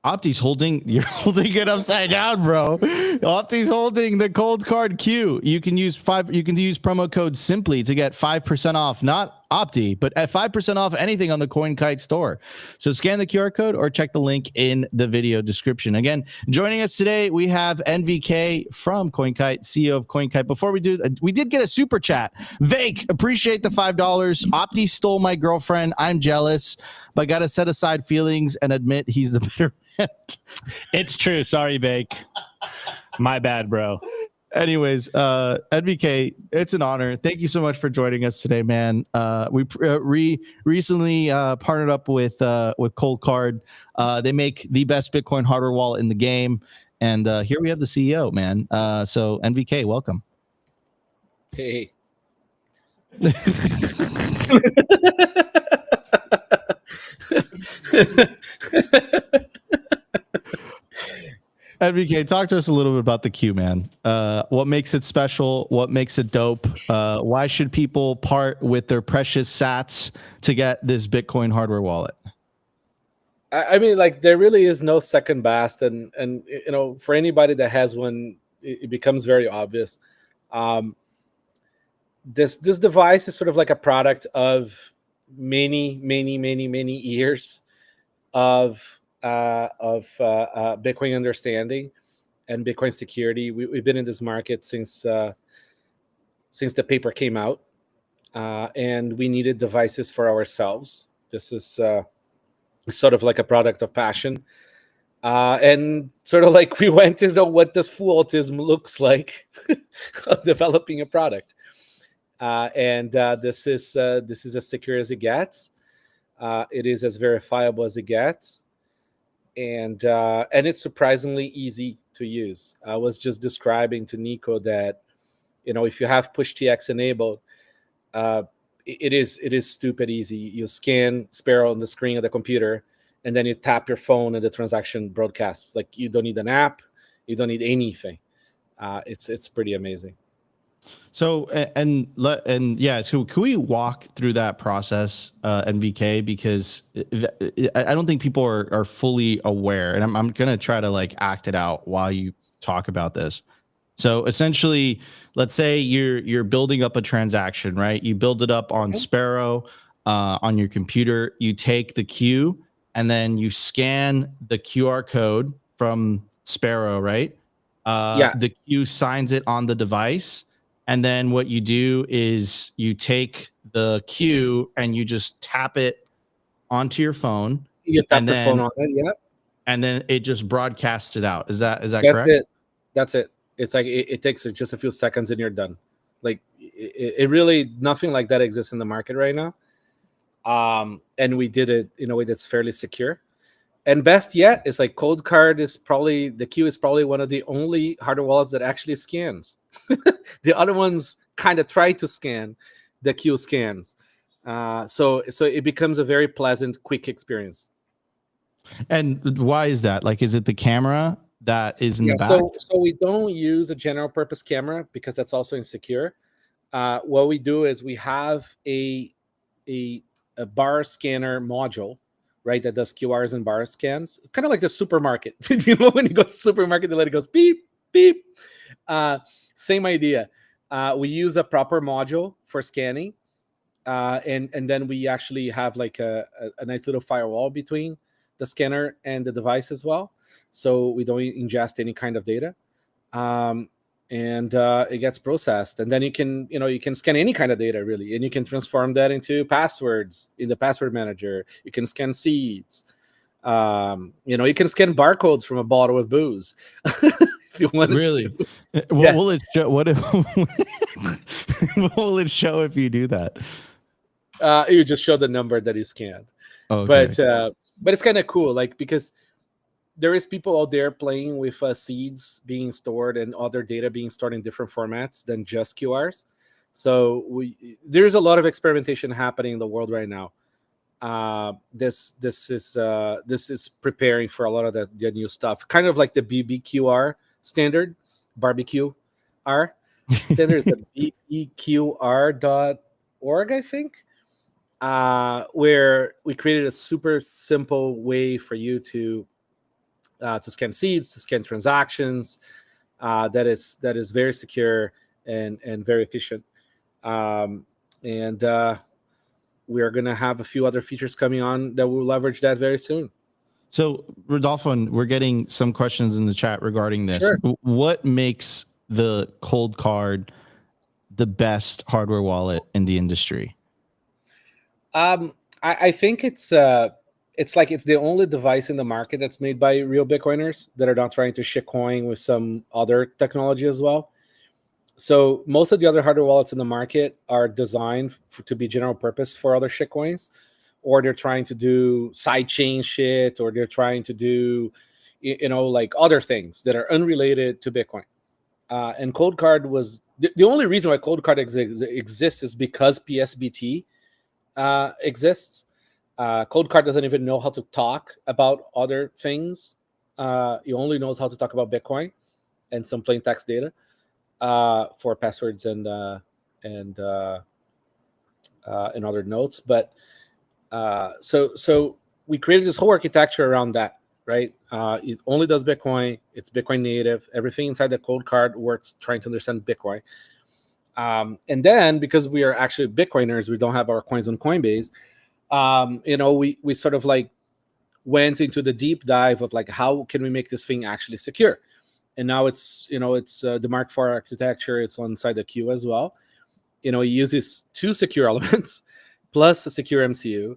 Opti's you're holding it upside down, bro. Opti's holding the COLDCARD Q. You can use promo code SIMPLY to get 5% off, not Opti, but at 5% off anything on the Coinkite store. So scan the QR code or check the link in the video description. Again, joining us today, we have NVK from Coinkite, CEO of Coinkite. Before we did get a super chat. Vake, appreciate the $5. Opti stole my girlfriend. I'm jealous, but got to set aside feelings and admit he's the better man. It's true. Sorry, Vake. My bad, bro. Anyways, NVK, it's an honor. Thank you so much for joining us today, man. We recently partnered up with COLDCARD. They make the best Bitcoin hardware wallet in the game, and here we have the CEO, man. So NVK, welcome. Hey. NVK, talk to us a little bit about the Q, man. What makes it special? What makes it dope? Why should people part with their precious sats to get this Bitcoin hardware wallet? I mean, like, there really is no second best, and you know, for anybody that has one, it becomes very obvious. This device is sort of like a product of many years of Bitcoin understanding and Bitcoin security. We've been in this market since the paper came out, and we needed devices for ourselves. This is sort of like a product of passion, and sort of like we went to know what this full autism looks like of developing a product, and this is as secure as it gets. It is as verifiable as it gets, and it's surprisingly easy to use. I was just describing to Nico that, if you have push TX enabled, it is stupid easy. You scan Sparrow on the screen of the computer, and then you tap your phone, and the transaction broadcasts. Like, you don't need an app, you don't need anything. It's pretty amazing. So and yeah, so can we walk through that process, NVK, because I don't think people are fully aware, and I'm gonna try to like act it out while you talk about this. So essentially, let's say you're building up a transaction, right? You build it up on Sparrow on your computer. You take the queue, and then you scan the QR code from Sparrow, right? The queue signs it on the device. And then what you do is you take the queue and you just tap it onto your phone. You tap the phone on it, yeah. And then it just broadcasts it out. Is that That's correct? That's it. It's like it takes just a few seconds and you're done. Like, it really, nothing like that exists in the market right now. And we did it in a way that's fairly secure. And best yet is like COLDCARD is probably, the queue is probably one of the only hardware wallets that actually scans. The other ones kind of try to scan, the queue scans. So it becomes a very pleasant, quick experience. And why is that? Like, is it the camera that is in the back? So we don't use a general purpose camera because that's also insecure. What we do is we have a bar scanner module, right, that does QRs and bar scans, kind of like the supermarket. When you go to the supermarket, the light goes beep, beep. Same idea. We use a proper module for scanning, and then we actually have like a nice little firewall between the scanner and the device as well, so we don't ingest any kind of data. And it gets processed, and then you can scan any kind of data really, and you can transform that into passwords in the password manager. You can scan seeds. You can scan barcodes from a bottle of booze if you want. Really? To. What Yes. will it show? What if? What will it show if you do that? You just show the number that you scanned. Okay. But it's kind of cool, like, because there is people out there playing with seeds being stored and other data being stored in different formats than just QRs. So there's a lot of experimentation happening in the world right now. This is preparing for a lot of the new stuff, kind of like the BBQR standard, barbecue R standard is the bbqr.org, I think, where we created a super simple way for you to scan seeds, to scan transactions, that is very secure and very efficient. We are going to have a few other features coming on that will leverage that very soon. So, Rodolfo, we're getting some questions in the chat regarding this. Sure. What makes the COLDCARD the best hardware wallet in the industry? I think it's like it's the only device in the market that's made by real Bitcoiners that are not trying to shitcoin with some other technology as well. So most of the other hardware wallets in the market are designed to be general purpose for other shitcoins, or they're trying to do sidechain shit, or they're trying to do, like other things that are unrelated to Bitcoin. And COLDCARD was the only reason why COLDCARD exists is because PSBT exists. COLDCARD doesn't even know how to talk about other things. He only knows how to talk about Bitcoin and some plain text data for passwords and other notes. But so we created this whole architecture around that, right? It only does Bitcoin. It's Bitcoin native. Everything inside the COLDCARD works trying to understand Bitcoin. And then because we are actually Bitcoiners, we don't have our coins on Coinbase. We sort of like went into the deep dive of like, how can we make this thing actually secure? And now it's the Mark IV architecture. It's on side the queue as well. It uses 2 secure elements plus a secure MCU,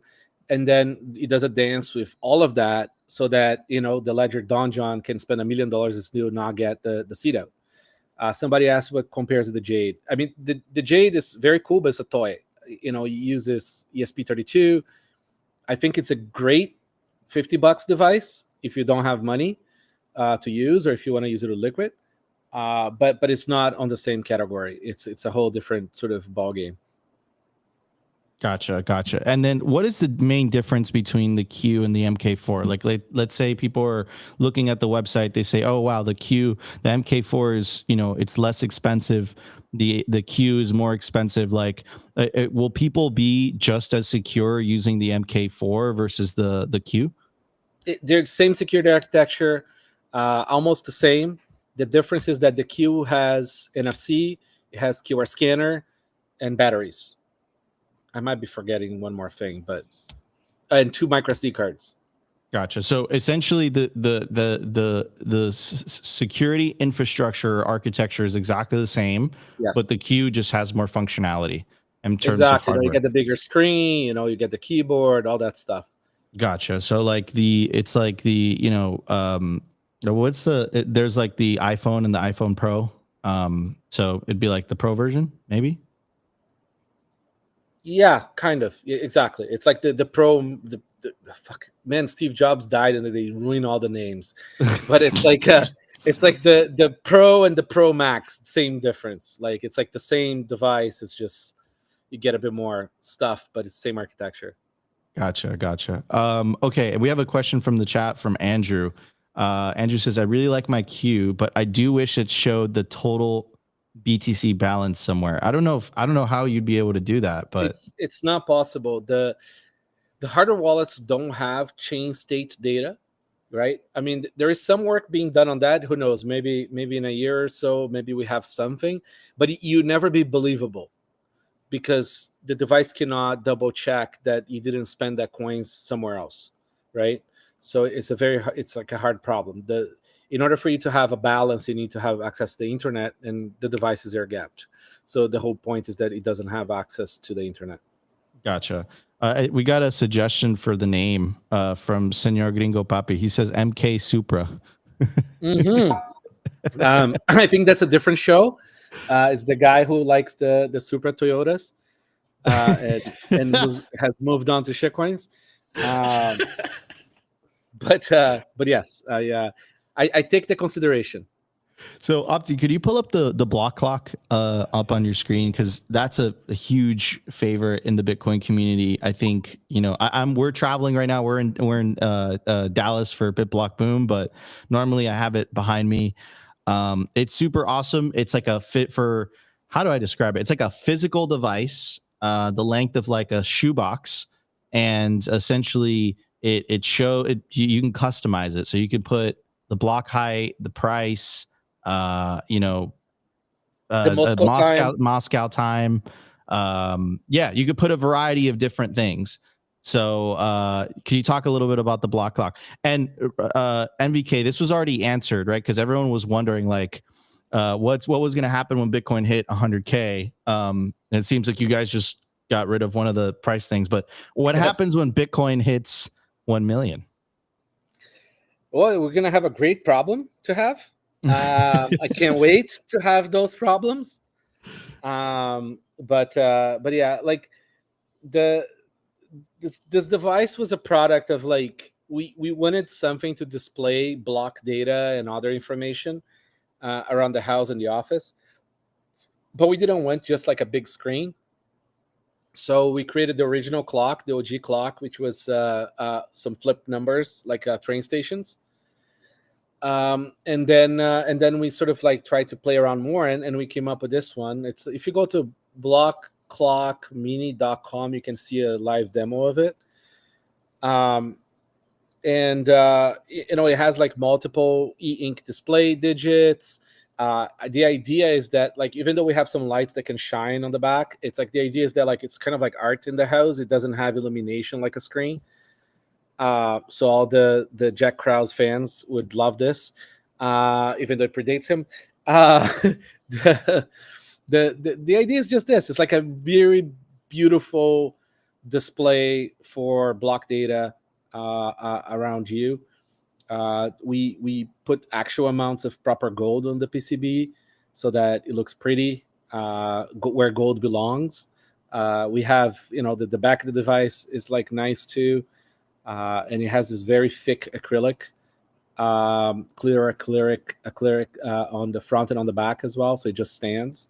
and then it does a dance with all of that so that the ledger Don John can spend $1 million and still not get the seed out. Somebody asked what compares to the Jade. I mean, the Jade is very cool, but it's a toy. It uses ESP32. I think it's a great $50 device if you don't have money to use, or if you want to use it with liquid. But it's not on the same category. It's a whole different sort of ball game. Gotcha. And then what is the main difference between the Q and the MK4? Like, let's say people are looking at the website, they say, oh, wow, the MK4 is, it's less expensive. The Q is more expensive. Like, will people be just as secure using the MK4 versus the Q? They're the same security architecture, almost the same. The difference is that the Q has NFC, it has QR scanner, and batteries. I might be forgetting one more thing, and 2 micro SD cards. Gotcha. So essentially, the security infrastructure architecture is exactly the same, Yes. but the Q just has more functionality in terms Exactly. of hardware. You get the bigger screen, you get the keyboard, all that stuff. Gotcha. So like there's like the iPhone and the iPhone Pro. So it'd be like the Pro version, maybe. Yeah, kind of. Yeah, exactly. It's like the Pro. The fuck, man. Steve Jobs died, and they ruined all the names. But it's like the Pro and the Pro Max. Same difference. Like it's like the same device. It's just you get a bit more stuff, but it's the same architecture. Gotcha. Okay, we have a question from the chat from Andrew. Andrew says, I really like my Q, but I do wish it showed the total BTC balance somewhere. I don't know how you'd be able to do that, but it's not possible. The hardware wallets don't have chain state data, right? I mean, there is some work being done on that. Who knows? Maybe in a year or so, maybe we have something, but you never be believable because the device cannot double check that you didn't spend that coins somewhere else, right? So it's like a hard problem. In order for you to have a balance, you need to have access to the internet, and the devices are gapped. So the whole point is that it doesn't have access to the internet. Gotcha. We got a suggestion for the name from Senor Gringo Papi. He says MK Supra. I think that's a different show. It's the guy who likes the Supra Toyotas and has moved on to shitcoins. But yes, I take the consideration. So Opti, could you pull up the block clock up on your screen? Because that's a huge favorite in the Bitcoin community. I think, we're traveling right now. We're in Dallas for BitBlockBoom, but normally I have it behind me. It's super awesome. It's like a fit for, how do I describe it? It's like a physical device, the length of like a shoebox, and essentially you can customize it. So you can put the block height, the price, the Moscow time. You could put a variety of different things. So can you talk a little bit about the block clock? And NVK, this was already answered, right? Because everyone was wondering like what was going to happen when Bitcoin hit 100K. And it seems like you guys just got rid of one of the price things, but what happens when Bitcoin hits 1 million? Well, we're going to have a great problem to have. I can't wait to have those problems. But yeah, like this device was a product of like we wanted something to display block data and other information around the house and the office, but we didn't want just like a big screen. So we created the original clock, the OG clock, which was some flip numbers like train stations. And then we sort of like tried to play around more, and we came up with this one. It's, if you go to blockclockmini.com, you can see a live demo of it. It has like multiple e-ink display digits. The idea is that like, even though we have some lights that can shine on the back, it's like the idea is that like it's kind of like art in the house. It doesn't have illumination like a screen. So all the Jack Krause fans would love this, even though it predates him. The idea is just this: it's like a very beautiful display for block data around you. We put actual amounts of proper gold on the PCB so that it looks pretty, where gold belongs. We have, the back of the device is like nice too. and it has this very thick acrylic, clear acrylic on the front and on the back as well, so it just stands.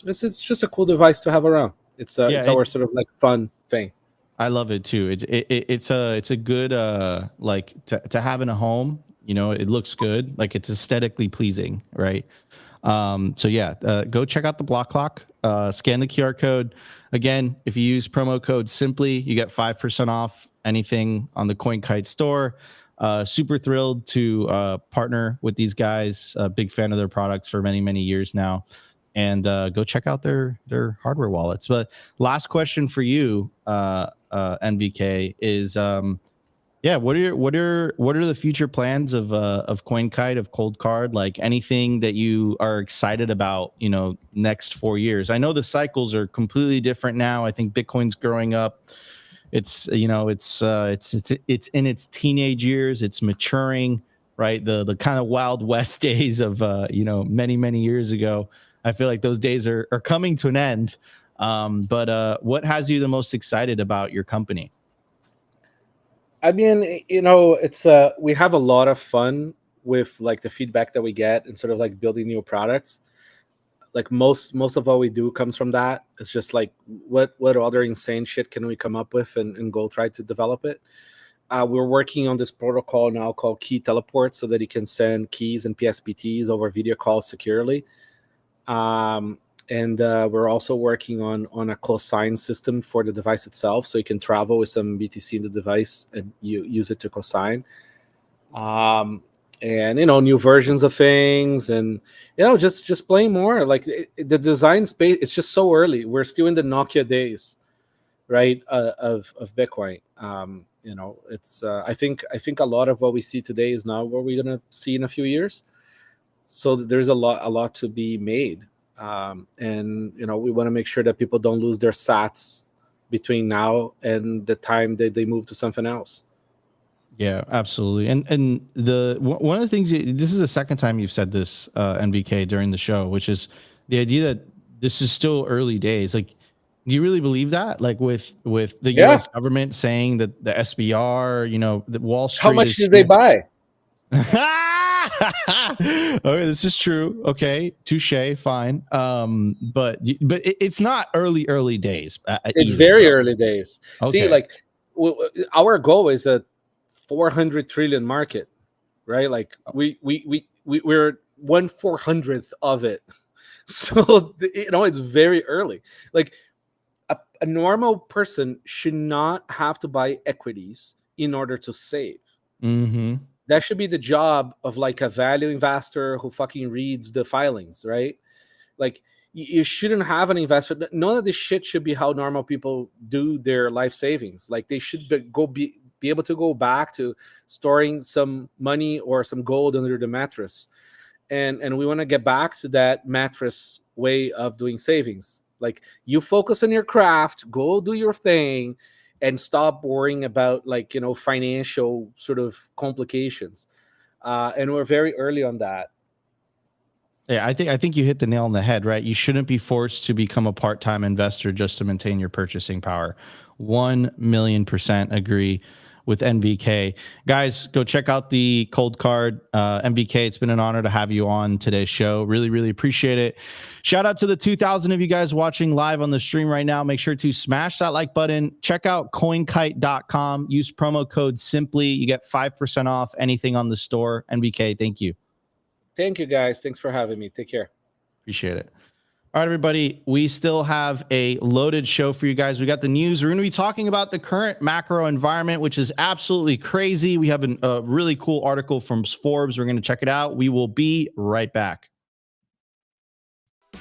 It's just a cool device to have around. It's our sort of like fun thing. I love it too. It's a good like to have in a home. You know, it looks good. Like it's aesthetically pleasing, right? So yeah, go check out the Blackrock. Scan the QR code. Again, if you use promo code Simply, you get 5% off anything on the Coinkite store. Super thrilled to partner with these guys. Big fan of their products for many years now. And go check out their hardware wallets. But last question for you, NVK, is what are the future plans of Coinkite, of COLDCARD? Like anything that you are excited about, you know, next 4 years? I know the cycles are completely different now. I think Bitcoin's growing up. It's it's in its teenage years. It's maturing, right? The kind of Wild West days of many years ago. I feel like those days are coming to an end. But what has you the most excited about your company? I mean, you know, it's we have a lot of fun with like the feedback that we get and sort of like building new products. Like most of what we do comes from that. It's just like what other insane shit can we come up with and go try to develop it. We're working on this protocol now called Key Teleport, so that you can send keys and PSPTs over video calls securely. And we're also working on a cosign system for the device itself, so you can travel with some BTC in the device and you use it to cosign. And, you know, new versions of things, and, you know, just playing more. Like the design space, it's just so early. We're still in the Nokia days, right, of Bitcoin. You know, it's I think a lot of what we see today is not what we're gonna see in a few years. So there's a lot to be made. And, you know, we want to make sure that people don't lose their sats between now and the time that they move to something else. Yeah, absolutely. And one of the things, this is the second time you've said this, NVK, during the show, which is the idea that this is still early days. Like, do you really believe that? Like with the U.S. government saying that the SBR, you know, the Wall Street. How much did they buy? Okay, this is true. Okay, touche, fine. But it's not early days. It's very early days. Okay. See, like our goal is a 400 trillion market, right? Like we're 1/400th of it. So, you know, it's very early. Like a normal person should not have to buy equities in order to save. Mm-hmm. That should be the job of like a value investor who fucking reads the filings, right? Like you shouldn't have an investor. None of this shit should be how normal people do their life savings. Like they should be able to go back to storing some money or some gold under the mattress. And we want to get back to that mattress way of doing savings. Like you focus on your craft, go do your thing, and stop worrying about, like, you know, financial sort of complications. And we're very early on that. Yeah, I think you hit the nail on the head, right? You shouldn't be forced to become a part-time investor just to maintain your purchasing power. 1,000,000% agree with NVK. Guys, go check out the COLDCARD. NVK, it's been an honor to have you on today's show. Really appreciate it. Shout out to the 2,000 of you guys watching live on the stream right now. Make sure to smash that like button. Check out coinkite.com. Use promo code Simply. You get 5% off anything on the store. NVK, thank you. Thank you, guys. Thanks for having me. Take care. Appreciate it. All right, everybody, we still have a loaded show for you guys. We got the news. We're going to be talking about the current macro environment, which is absolutely crazy. We have a really cool article from Forbes. We're going to check it out. We will be right back.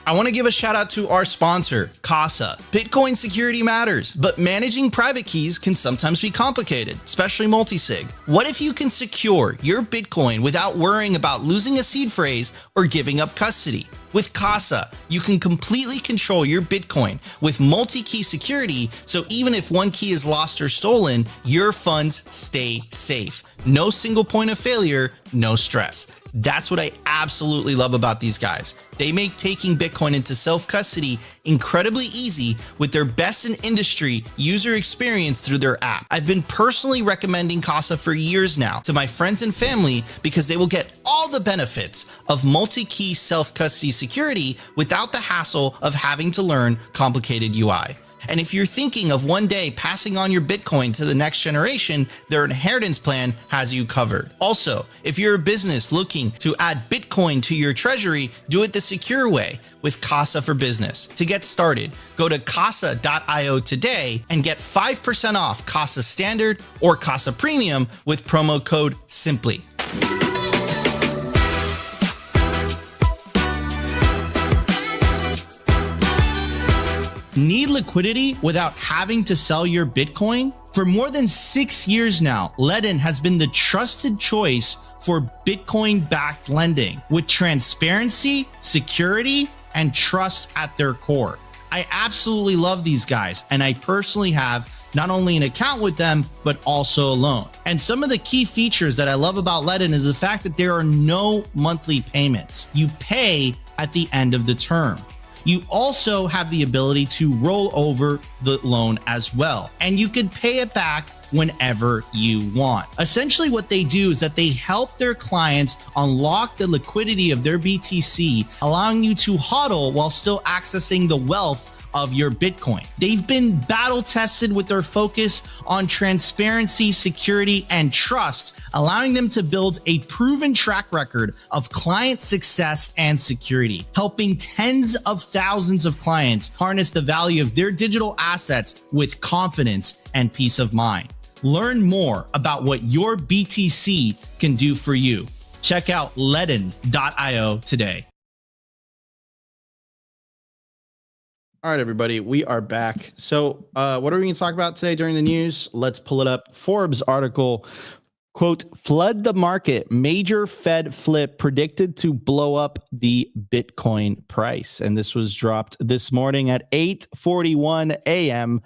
I want to give a shout out to our sponsor, Casa. Bitcoin security matters, but managing private keys can sometimes be complicated, especially multi-sig. What if you can secure your Bitcoin without worrying about losing a seed phrase or giving up custody? With Casa, you can completely control your Bitcoin with multi-key security, so even if one key is lost or stolen, your funds stay safe. No single point of failure, no stress. That's what I absolutely love about these guys. They make taking Bitcoin into self-custody incredibly easy with their best in industry user experience through their app. I've been personally recommending Casa for years now to my friends and family because they will get all the benefits of multi-key self-custody security without the hassle of having to learn complicated UI. And if you're thinking of one day passing on your Bitcoin to the next generation, their inheritance plan has you covered. Also, if you're a business looking to add Bitcoin to your treasury, do it the secure way with Casa for Business. To get started, go to casa.io today and get 5% off Casa Standard or Casa Premium with promo code SIMPLY. Need liquidity without having to sell your Bitcoin? For more than 6 years now, Ledn has been the trusted choice for Bitcoin-backed lending with transparency, security, and trust at their core. I absolutely love these guys, and I personally have not only an account with them, but also a loan. And some of the key features that I love about Ledn is the fact that there are no monthly payments. You pay at the end of the term. You also have the ability to roll over the loan as well, and you can pay it back whenever you want. Essentially what they do is that they help their clients unlock the liquidity of their BTC, allowing you to hodl while still accessing the wealth of your Bitcoin. They've been battle tested with their focus on transparency, security, and trust, allowing them to build a proven track record of client success and security, helping tens of thousands of clients harness the value of their digital assets with confidence and peace of mind. Learn more about what your BTC can do for you. Check out ledn.io today. All right, everybody, we are back. So what are we going to talk about today during the news? Let's pull it up. Forbes article, quote, flood the market. Major Fed flip predicted to blow up the Bitcoin price. And this was dropped this morning at 8:41 a.m.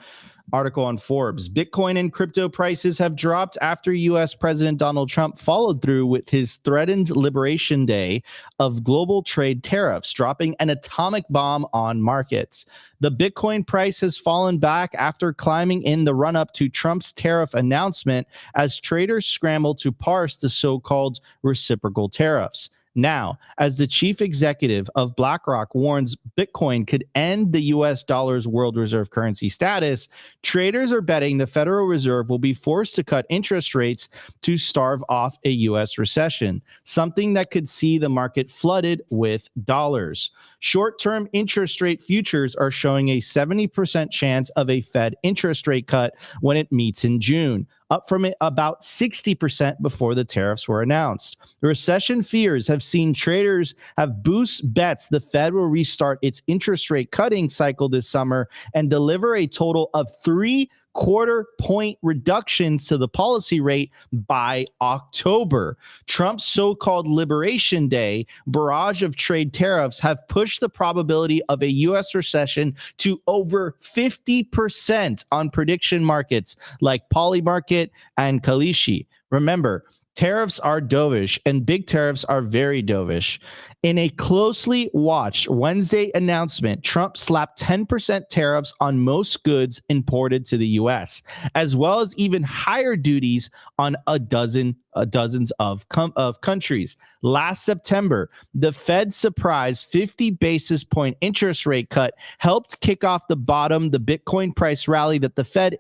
Article on Forbes. Bitcoin and crypto prices have dropped after U.S. President Donald Trump followed through with his threatened Liberation Day of global trade tariffs, dropping an atomic bomb on markets. The Bitcoin price has fallen back after climbing in the run-up to Trump's tariff announcement as traders scramble to parse the so-called reciprocal tariffs. Now, as the chief executive of BlackRock warns Bitcoin could end the US dollar's world reserve currency status, traders are betting the Federal Reserve will be forced to cut interest rates to starve off a US recession, something that could see the market flooded with dollars. Short-term interest rate futures are showing a 70% chance of a Fed interest rate cut when it meets in June, up from about 60% before the tariffs were announced. The recession fears have seen traders have boost bets the Fed will restart its interest rate cutting cycle this summer and deliver a total of 3/4 point reductions to the policy rate by October. Trump's so-called Liberation Day barrage of trade tariffs have pushed the probability of a U.S. recession to over 50% on prediction markets like Polymarket and Kalishi. Remember, tariffs are dovish and big tariffs are very dovish. In a closely watched Wednesday announcement, Trump slapped 10% tariffs on most goods imported to the U.S., as well as even higher duties on dozens of countries. Last September, the Fed's surprise 50 basis point interest rate cut helped kick off the Bitcoin price rally that the Fed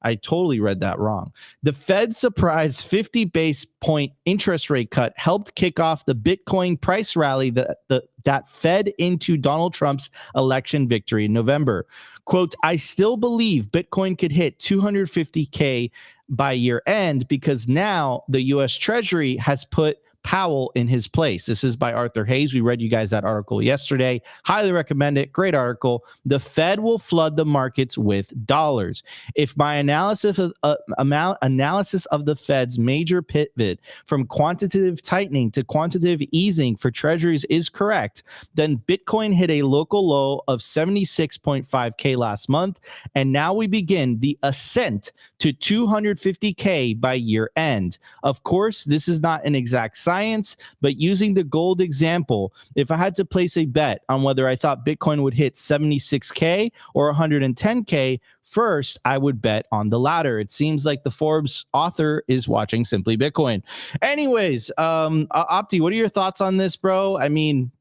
I totally read that wrong. The Fed's surprise 50 base point interest rate cut helped kick off the Bitcoin price rally that fed into Donald Trump's election victory in November. Quote, I still believe Bitcoin could hit 250K by year end because now the U.S. Treasury has put Powell in his place. This is by Arthur Hayes. We read you guys that article yesterday. Highly recommend it. Great article. The Fed will flood the markets with dollars. If my analysis of the Fed's major pivot from quantitative tightening to quantitative easing for treasuries is correct, then Bitcoin hit a local low of 76.5K last month, and now we begin the ascent to 250K by year end. Of course, this is not an exact science. science, but using the gold example, if I had to place a bet on whether I thought Bitcoin would hit 76K or 110K, first, I would bet on the latter. It seems like the Forbes author is watching Simply Bitcoin. Anyways, Opti, what are your thoughts on this, bro? I mean,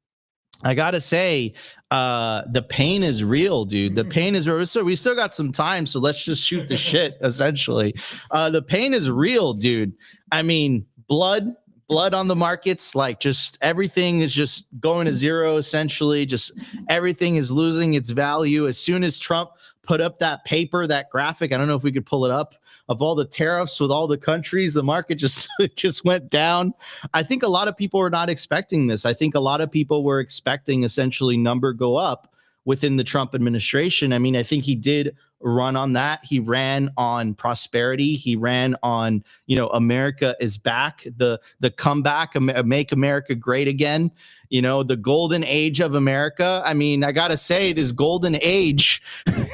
I gotta say, the pain is real, dude. The pain is real. So we still got some time, so let's just shoot the shit, essentially. The pain is real, dude. I mean, blood on the markets, like just everything is just going to zero, essentially. Just everything is losing its value. As soon as Trump put up that paper, that graphic, I don't know if we could pull it up, of all the tariffs with all the countries, the market just went down. I think a lot of people are not expecting this. I think a lot of people were expecting essentially number go up within the Trump administration. I mean, I think he did run on that. He ran on prosperity. He ran on, America is back, the comeback, make America great again. The golden age of America. I mean, I got to say, this golden age,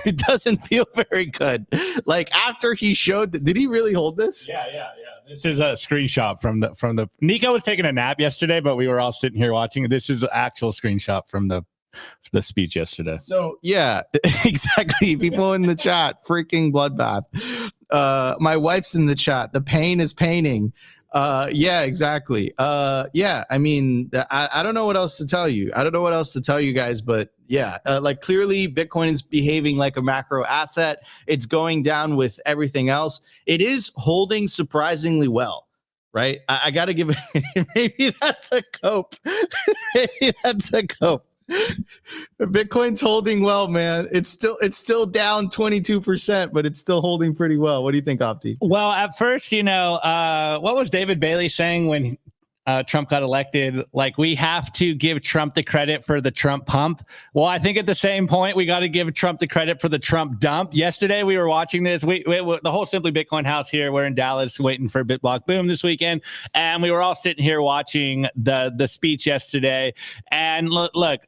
it doesn't feel very good. Like after he showed did he really hold this? Yeah. This is a screenshot from the Nico was taking a nap yesterday, but we were all sitting here watching. This is an actual screenshot from the speech yesterday. So yeah, exactly. People in the chat, freaking bloodbath. My wife's in the chat. The pain is paining. Yeah, exactly. Yeah, I mean, I don't know what else to tell you. I don't know what else to tell you guys, but yeah, like clearly Bitcoin is behaving like a macro asset. It's going down with everything else. It is holding surprisingly well, right? I got to give it, maybe that's a cope. Maybe that's a cope. Bitcoin's holding well, man. It's still down 22%, but it's still holding pretty well. What do you think, Opti? Well, at first, what was David Bailey saying when Trump got elected? Like, we have to give Trump the credit for the Trump pump. Well, I think at the same point, we got to give Trump the credit for the Trump dump. Yesterday, we were watching this. We the whole Simply Bitcoin house here. We're in Dallas waiting for BitBlockBoom this weekend. And we were all sitting here watching the speech yesterday. And look,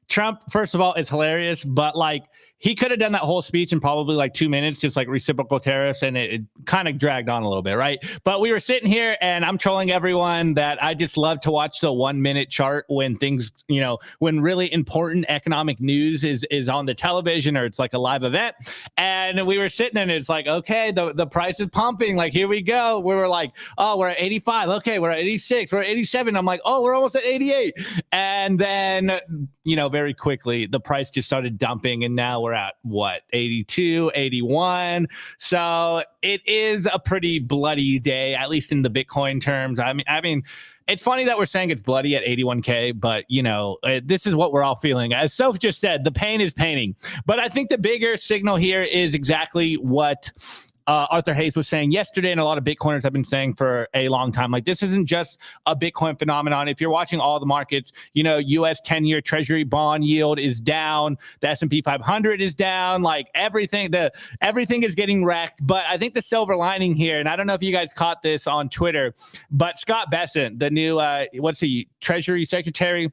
Trump, first of all, is hilarious, but like he could have done that whole speech in probably like 2 minutes, just like reciprocal tariffs, and it kind of dragged on a little bit, right? But we were sitting here and I'm trolling everyone that I just love to watch the 1 minute chart when things, when really important economic news is on the television or it's like a live event. And we were sitting there and it's like, okay, the price is pumping. Like, here we go. We were like, oh, we're at 85. Okay, we're at 86. We're at 87. I'm like, oh, we're almost at 88. And then, very quickly, the price just started dumping. And now we're at what, 82, 81. So it is a pretty bloody day, at least in the Bitcoin terms. I mean, it's funny that we're saying it's bloody at 81K, but this is what we're all feeling. As Soph just said, the pain is paining. But I think the bigger signal here is exactly what Arthur Hayes was saying yesterday, and a lot of Bitcoiners have been saying for a long time. Like, this isn't just a Bitcoin phenomenon. If you're watching all the markets, U.S. 10-year Treasury bond yield is down. The S&P 500 is down. Like everything is getting wrecked. But I think the silver lining here, and I don't know if you guys caught this on Twitter, but Scott Bessent, the new Treasury Secretary,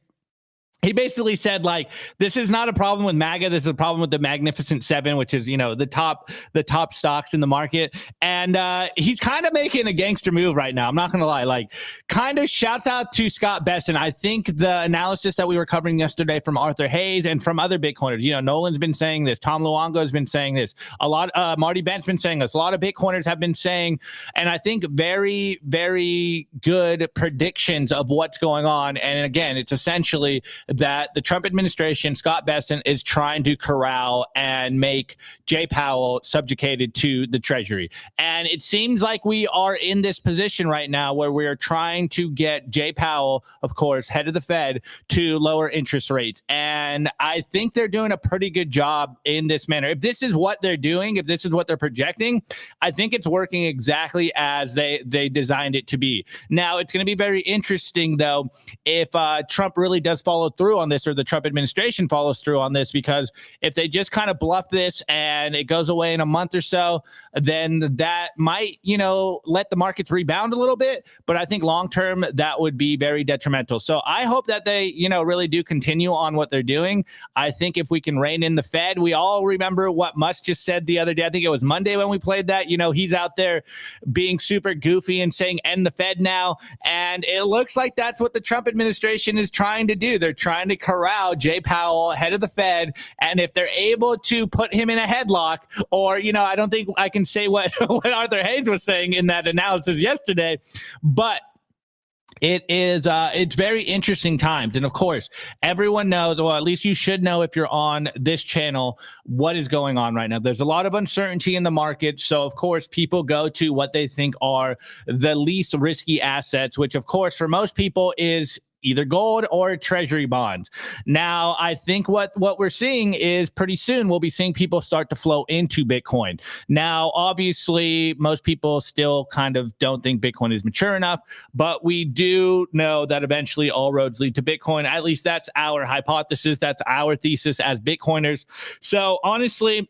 he basically said, like, this is not a problem with MAGA. This is a problem with the Magnificent Seven, which is, the top stocks in the market. And he's kind of making a gangster move right now. I'm not going to lie. Like, kind of shouts out to Scott Bessent. I think the analysis that we were covering yesterday from Arthur Hayes and from other Bitcoiners, Nolan's been saying this. Tom Luongo's been saying this. A lot. Marty Bent's been saying this. A lot of Bitcoiners have been saying, and I think very, very good predictions of what's going on. And again, it's essentially that the Trump administration, Scott Bessent, is trying to corral and make Jay Powell subjugated to the Treasury. And it seems like we are in this position right now where we are trying to get Jay Powell, of course, head of the Fed, to lower interest rates. And I think they're doing a pretty good job in this manner. If this is what they're doing, if this is what they're projecting, I think it's working exactly as they designed it to be. Now, it's going to be very interesting, though, if Trump really does follow through on this, or the Trump administration follows through on this, because if they just kind of bluff this and it goes away in a month or so, then that might, let the markets rebound a little bit. But I think long term, that would be very detrimental. So I hope that they, really do continue on what they're doing. I think if we can rein in the Fed, we all remember what Musk just said the other day. I think it was Monday when we played that. He's out there being super goofy and saying, end the Fed now. And it looks like that's what the Trump administration is trying to do. They're trying to corral Jay Powell, head of the Fed. And if they're able to put him in a headlock, or, I don't think I can say what Arthur Hayes was saying in that analysis yesterday, but it's very interesting times. And of course, everyone knows, or at least you should know if you're on this channel, what is going on right now. There's a lot of uncertainty in the market. So of course, people go to what they think are the least risky assets, which of course, for most people is either gold or treasury bonds. Now, I think what we're seeing is pretty soon we'll be seeing people start to flow into Bitcoin. Now, obviously, most people still kind of don't think Bitcoin is mature enough, but we do know that eventually all roads lead to Bitcoin. At least that's our hypothesis. That's our thesis as Bitcoiners. So honestly,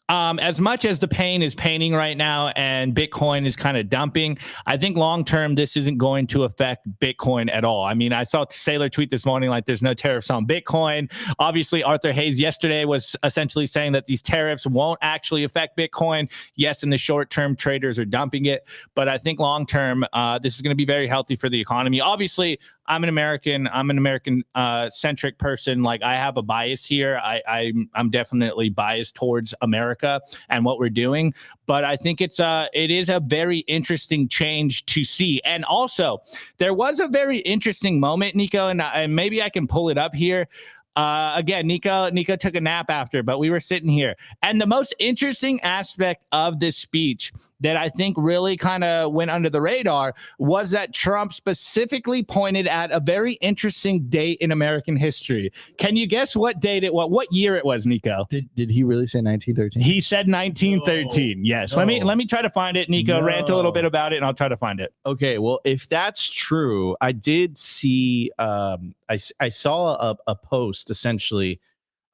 as much as the pain is painting right now and Bitcoin is kind of dumping, I think long term this isn't going to affect Bitcoin at all. I mean, I saw Saylor tweet this morning like there's no tariffs on Bitcoin. Obviously, Arthur Hayes yesterday was essentially saying that these tariffs won't actually affect Bitcoin. Yes, in the short term, traders are dumping it, but I think long term, this is going to be very healthy for the economy. Obviously, I'm an American centric person. Like, I have a bias here. I'm definitely biased towards America and what we're doing. But I think it is a very interesting change to see. And also, there was a very interesting moment, Nico, and maybe I can pull it up here. Again, Nico took a nap after, but we were sitting here. And the most interesting aspect of this speech that I think really kind of went under the radar was that Trump specifically pointed at a very interesting date in American history. Can you guess what date it was? What year it was, Nico? Did he really say 1913? He said 1913. No, yes. No. Let me try to find it. Nico, rant a little bit about it, and I'll try to find it. Okay. Well, if that's true, I did see. I saw a post essentially.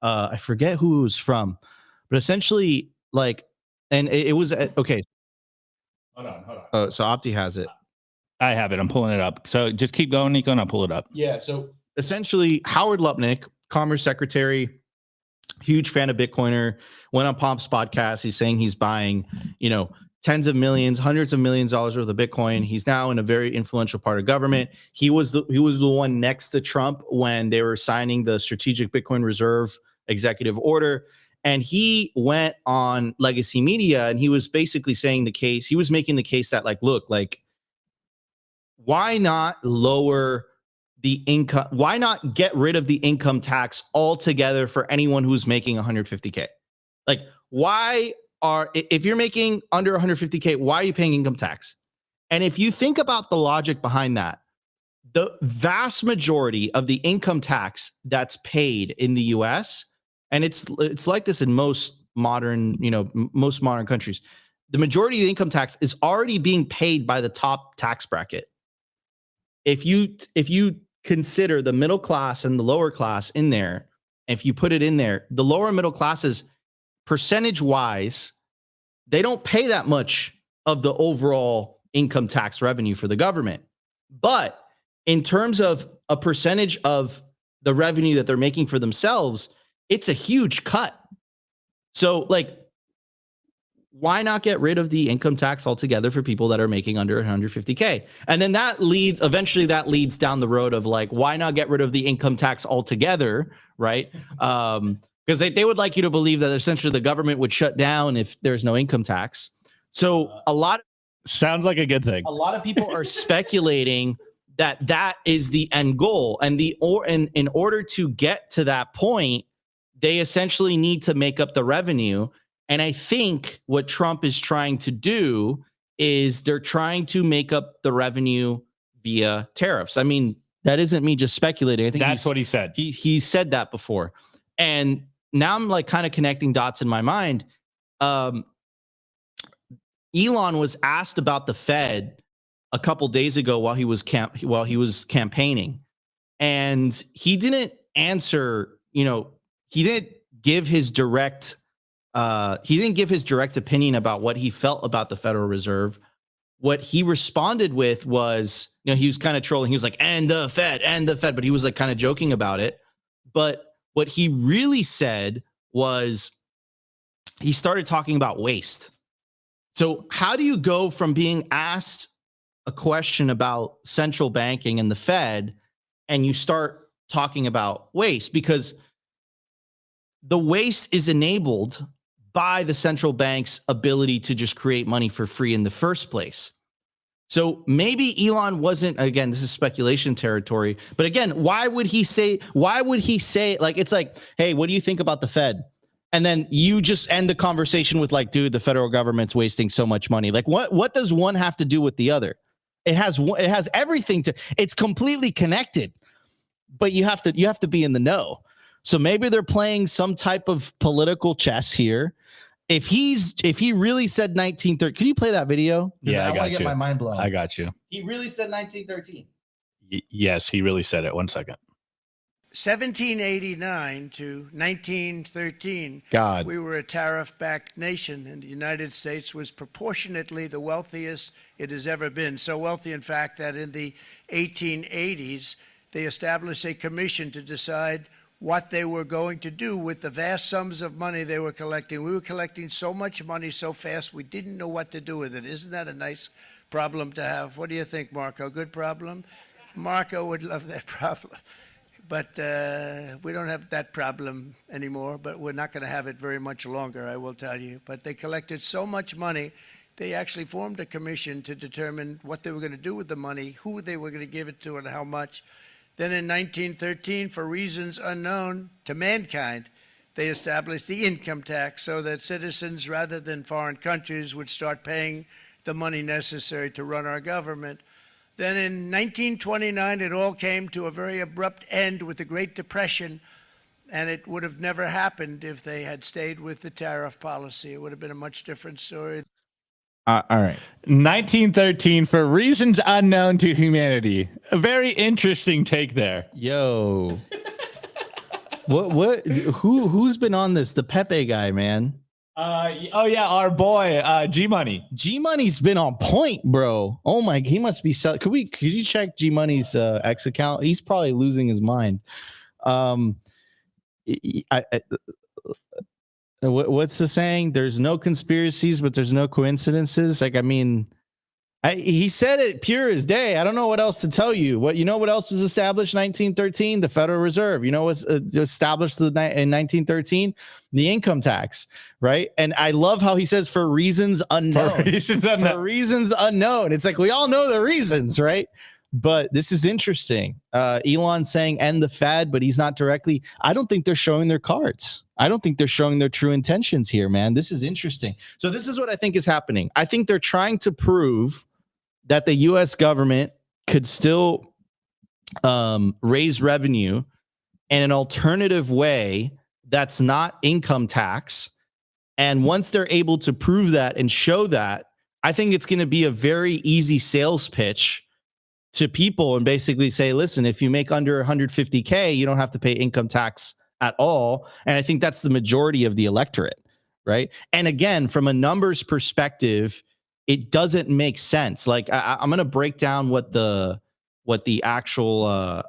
I forget who it was from, but essentially, like, and it was okay. Hold on. So Opti has it. I have it. I'm pulling it up. So just keep going, Nico, and I'll pull it up. Yeah. So essentially, Howard Lupnick, Commerce Secretary, huge fan of Bitcoiner, went on Pomp's podcast. He's saying he's buying, tens of millions, hundreds of millions of dollars worth of Bitcoin. He's now in a very influential part of government. He was the one next to Trump when they were signing the Strategic Bitcoin Reserve executive order. And he went on Legacy Media and he was basically saying he was making the case that why not lower the income? Why not get rid of the income tax altogether for anyone who's making 150K? Like, if you're making under 150K, why are you paying income tax? And if you think about the logic behind that, the vast majority of the income tax that's paid in the US, and it's like this in most modern countries, the majority of the income tax is already being paid by the top tax bracket. If you consider the middle class and the lower class in there, if you put it in there, the lower middle classes, percentage wise, they don't pay that much of the overall income tax revenue for the government. But in terms of a percentage of the revenue that they're making for themselves, it's a huge cut. So, why not get rid of the income tax altogether for people that are making under 150K? And then that leads down the road of why not get rid of the income tax altogether, right? Because they would like you to believe that essentially the government would shut down if there's no income tax. So sounds like a good thing. A lot of people are speculating that is the end goal. And in order to get to that point, they essentially need to make up the revenue. And I think what Trump is trying to do is they're trying to make up the revenue via tariffs. I mean, that isn't me just speculating. I think that's what he said. He said that before. And now I'm kind of connecting dots in my mind. Elon was asked about the Fed a couple days ago while he was campaigning, and he didn't answer, he didn't give his direct opinion about what he felt about the Federal Reserve. What he responded with was, he was kind of trolling. He was like, and the Fed, but he was like kind of joking about it. But what he really said was he started talking about waste. So how do you go from being asked a question about central banking and the Fed, and you start talking about waste? Because the waste is enabled by the central bank's ability to just create money for free in the first place. So maybe Elon wasn't, again, this is speculation territory, but again, why would he say, like, it's like, hey, what do you think about the Fed? And then you just end the conversation with like, dude, the federal government's wasting so much money. Like, what does one have to do with the other? It has everything it's completely connected, but you have to be in the know. So maybe they're playing some type of political chess here. If he really said 1913, can you play that video? Yeah, I got you. Get my mind blown. I got you. He really said 1913. Yes, he really said it. 1 second. 1789 to 1913, God. we were a tariff-backed nation, and the United States was proportionately the wealthiest it has ever been. So wealthy, in fact, that in the 1880s, they established a commission to decide what they were going to do with the vast sums of money they were collecting. We were collecting so much money so fast, we didn't know what to do with it. Isn't that a nice problem to have? What do you think, Marco? Good problem? Marco would love that problem. But we don't have that problem anymore, but we're not going to have it very much longer, I will tell you. But they collected so much money, they actually formed a commission to determine what they were going to do with the money, who they were going to give it to, and how much. Then in 1913, for reasons unknown to mankind, they established the income tax so that citizens, rather than foreign countries, would start paying the money necessary to run our government. Then in 1929, it all came to a very abrupt end with the Great Depression, and it would have never happened if they had stayed with the tariff policy. It would have been a much different story. All right. 1913, for reasons unknown to humanity. A very interesting take there. Yo. Who's been on this? The Pepe guy, man. Oh yeah, our boy G Money. G Money's been on point, bro. Oh my, he must be selling. Could you check G Money's X account? He's probably losing his mind. What's the saying? There's no conspiracies, but there's no coincidences. Like, I mean, he said it pure as day. I don't know what else to tell you. What else was established in 1913? The Federal Reserve. You know what's established in 1913? The income tax, right? And I love how he says for reasons unknown. For reasons unknown. It's like we all know the reasons, right? But this is interesting. Elon saying end the Fed, but he's not directly. I don't think they're showing their cards. I don't think they're showing their true intentions here, man. This is interesting. So this is what I think is happening. I think they're trying to prove that the U.S. government could still raise revenue in an alternative way that's not income tax. And once they're able to prove that and show that, I think it's going to be a very easy sales pitch to people and basically say, listen, if you make under 150K, you don't have to pay income tax at all. And I think that's the majority of the electorate, right? And again, from a numbers perspective, it doesn't make sense. Like I'm going to break down what the actual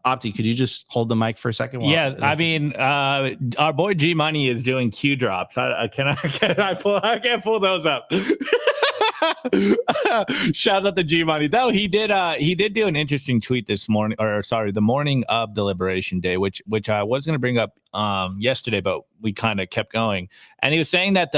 Opti. Could you just hold the mic for a second? Yeah, I mean, our boy G Money is doing Q drops. I can't pull those up. Shout out to G Money. Though he did do an interesting tweet this morning, the morning of the Liberation Day, which I was going to bring up yesterday, but we kind of kept going. And he was saying that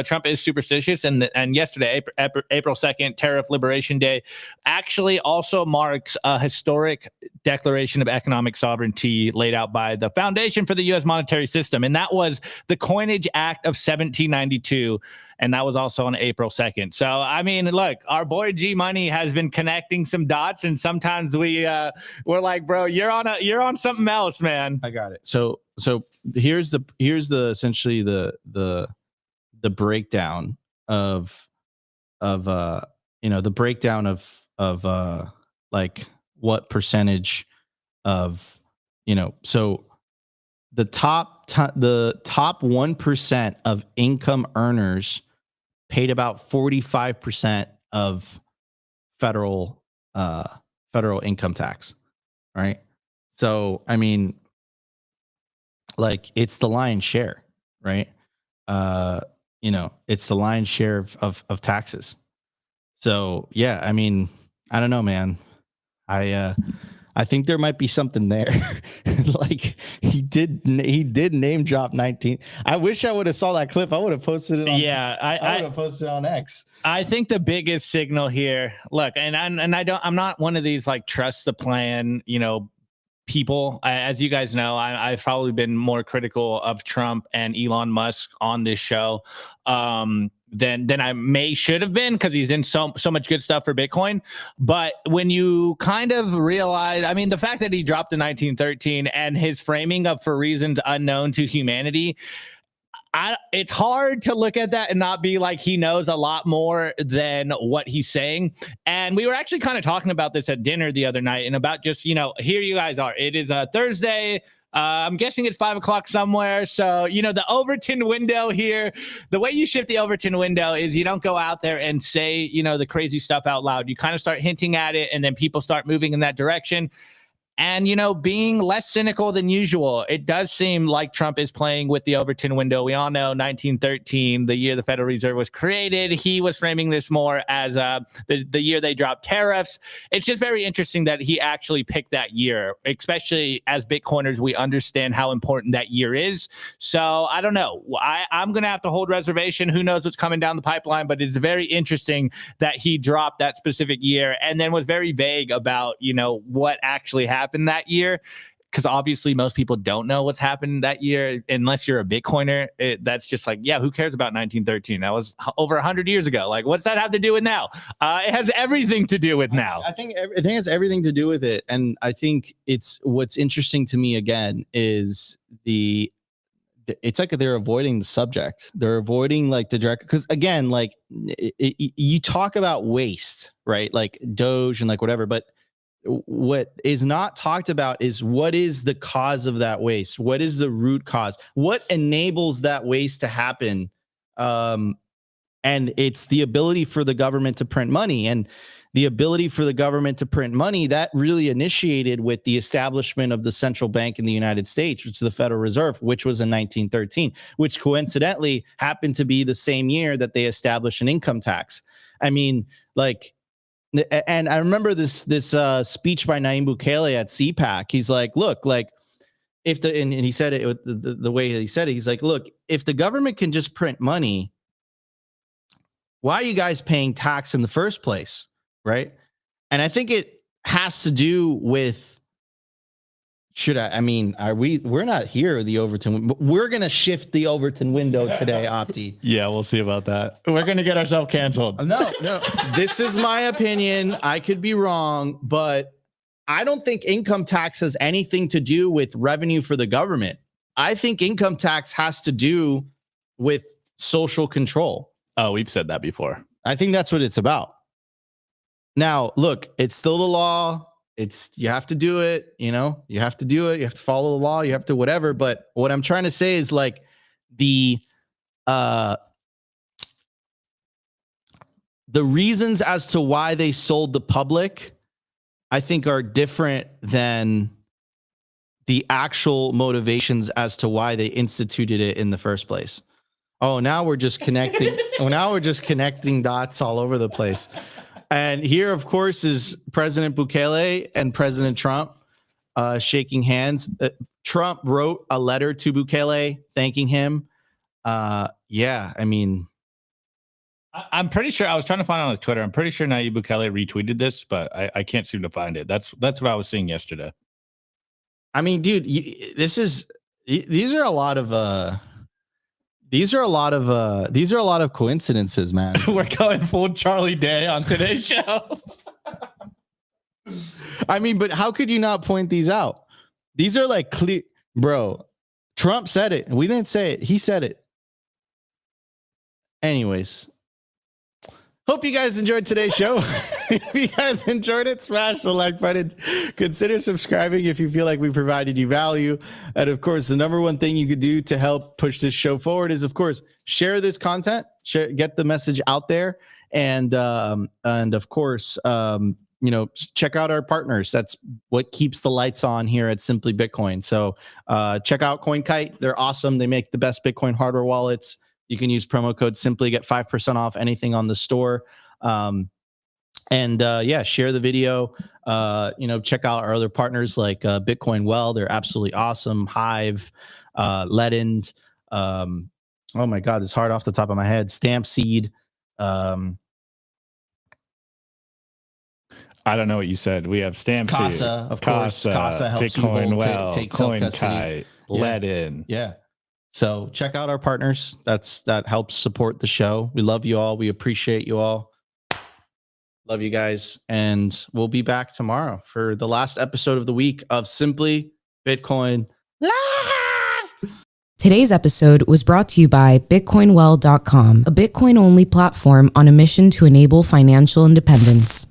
Trump is superstitious, and yesterday, April 2nd, Tariff Liberation Day, actually also marks a historic declaration of economic sovereignty laid out by the Foundation for the U.S. Monetary System, and that was the Coinage Act of 1792. And that was also on April 2nd. So, I mean, look, our boy G Money has been connecting some dots, and sometimes we're like, bro, you're on something else, man. I got it. So here's the essentially the breakdown of the breakdown of like what percentage of so the top 1% of income earners paid about 45% of federal income tax, right? So, I mean, like, it's the lion's share, right? It's the lion's share of taxes. So, yeah, I mean, I don't know, man. I think there might be something there. Like, he did name drop 19. I wish I would have saw that clip. I would have posted it on I would have posted it on X. I think the biggest signal here, look, I'm not one of these like trust the plan, people. As you guys know, I've probably been more critical of Trump and Elon Musk on this show than I should have been, because he's done so much good stuff for Bitcoin. But when you kind of realize, I mean, the fact that he dropped the 1913 and his framing of for reasons unknown to humanity, it's hard to look at that and not be like he knows a lot more than what he's saying. And we were actually kind of talking about this at dinner the other night, and about just, here you guys are. It is a Thursday. I'm guessing it's 5 o'clock somewhere. So, the Overton window here, the way you shift the Overton window is you don't go out there and say, the crazy stuff out loud. You kind of start hinting at it, and then people start moving in that direction. And, being less cynical than usual, it does seem like Trump is playing with the Overton window. We all know 1913, the year the Federal Reserve was created. He was framing this more as the year they dropped tariffs. It's just very interesting that he actually picked that year, especially as Bitcoiners, we understand how important that year is. So I don't know. I'm going to have to hold reservation. Who knows what's coming down the pipeline, but it's very interesting that he dropped that specific year and then was very vague about, what actually happened that year, because obviously most people don't know what's happened that year unless you're a Bitcoiner. That's just like, yeah, who cares about 1913? That was over 100 years ago. Like, what's that have to do with now? It has everything to do with now. I think it has everything to do with it. And I think what's interesting to me again is it's like they're avoiding the subject. They're avoiding like the direct, because again, like you talk about waste, right? Like Doge and like whatever, but what is not talked about is what is the cause of that waste? What is the root cause? What enables that waste to happen? And it's the ability for the government to print money, and the ability for the government to print money that really initiated with the establishment of the central bank in the United States, which is the Federal Reserve, which was in 1913, which coincidentally happened to be the same year that they established an income tax. I mean, like, and I remember this speech by Nayib Bukele at CPAC. He's like, look, like and he said it with the way he said it. He's like, look, if the government can just print money, why are you guys paying tax in the first place? Right. And I think it has to do with, we're not here, the Overton, but we're going to shift the Overton window today, Opti. Yeah, we'll see about that. We're going to get ourselves canceled. No, this is my opinion. I could be wrong, but I don't think income tax has anything to do with revenue for the government. I think income tax has to do with social control. Oh, we've said that before. I think that's what it's about. Now, look, it's still the law. You have to do it, you have to do it. You have to follow the law. You have to whatever. But what I'm trying to say is like the reasons as to why they sold the public, I think, are different than the actual motivations as to why they instituted it in the first place. Oh, now we're just connecting. Connecting dots all over the place. And here, of course, is President Bukele and President Trump shaking hands. Trump wrote a letter to Bukele thanking him. Yeah, I mean, I'm pretty sure, I was trying to find it on his Twitter. I'm pretty sure Nayib Bukele retweeted this, but I can't seem to find it. That's what I was seeing yesterday. I mean, dude, these are a lot of coincidences, man. We're going full Charlie Day on today's show. I mean, but how could you not point these out? These are like clear, bro. Trump said it. We didn't say it. He said it. Anyways. Hope you guys enjoyed today's show. If you guys enjoyed it, smash the like button. Consider subscribing if you feel like we provided you value. And of course, the number one thing you could do to help push this show forward is, of course, share this content, get the message out there, and of course, check out our partners. That's what keeps the lights on here at Simply Bitcoin. So check out Coinkite. They're awesome. They make the best Bitcoin hardware wallets. You can use promo code Simply, get 5% off anything on the store. Share the video. Check out our other partners like Bitcoin Well. They're absolutely awesome. Hive, Legend. Oh my God, it's hard off the top of my head. Stamp Seed. I don't know what you said. We have Stamp Casa, of course. Casa helps Bitcoin you Well, take self-custody. Coinkite, Legend. Yeah. So check out our partners. That helps support the show. We love you all. We appreciate you all. Love you guys. And we'll be back tomorrow for the last episode of the week of Simply Bitcoin Live. Today's episode was brought to you by BitcoinWell.com, a Bitcoin-only platform on a mission to enable financial independence.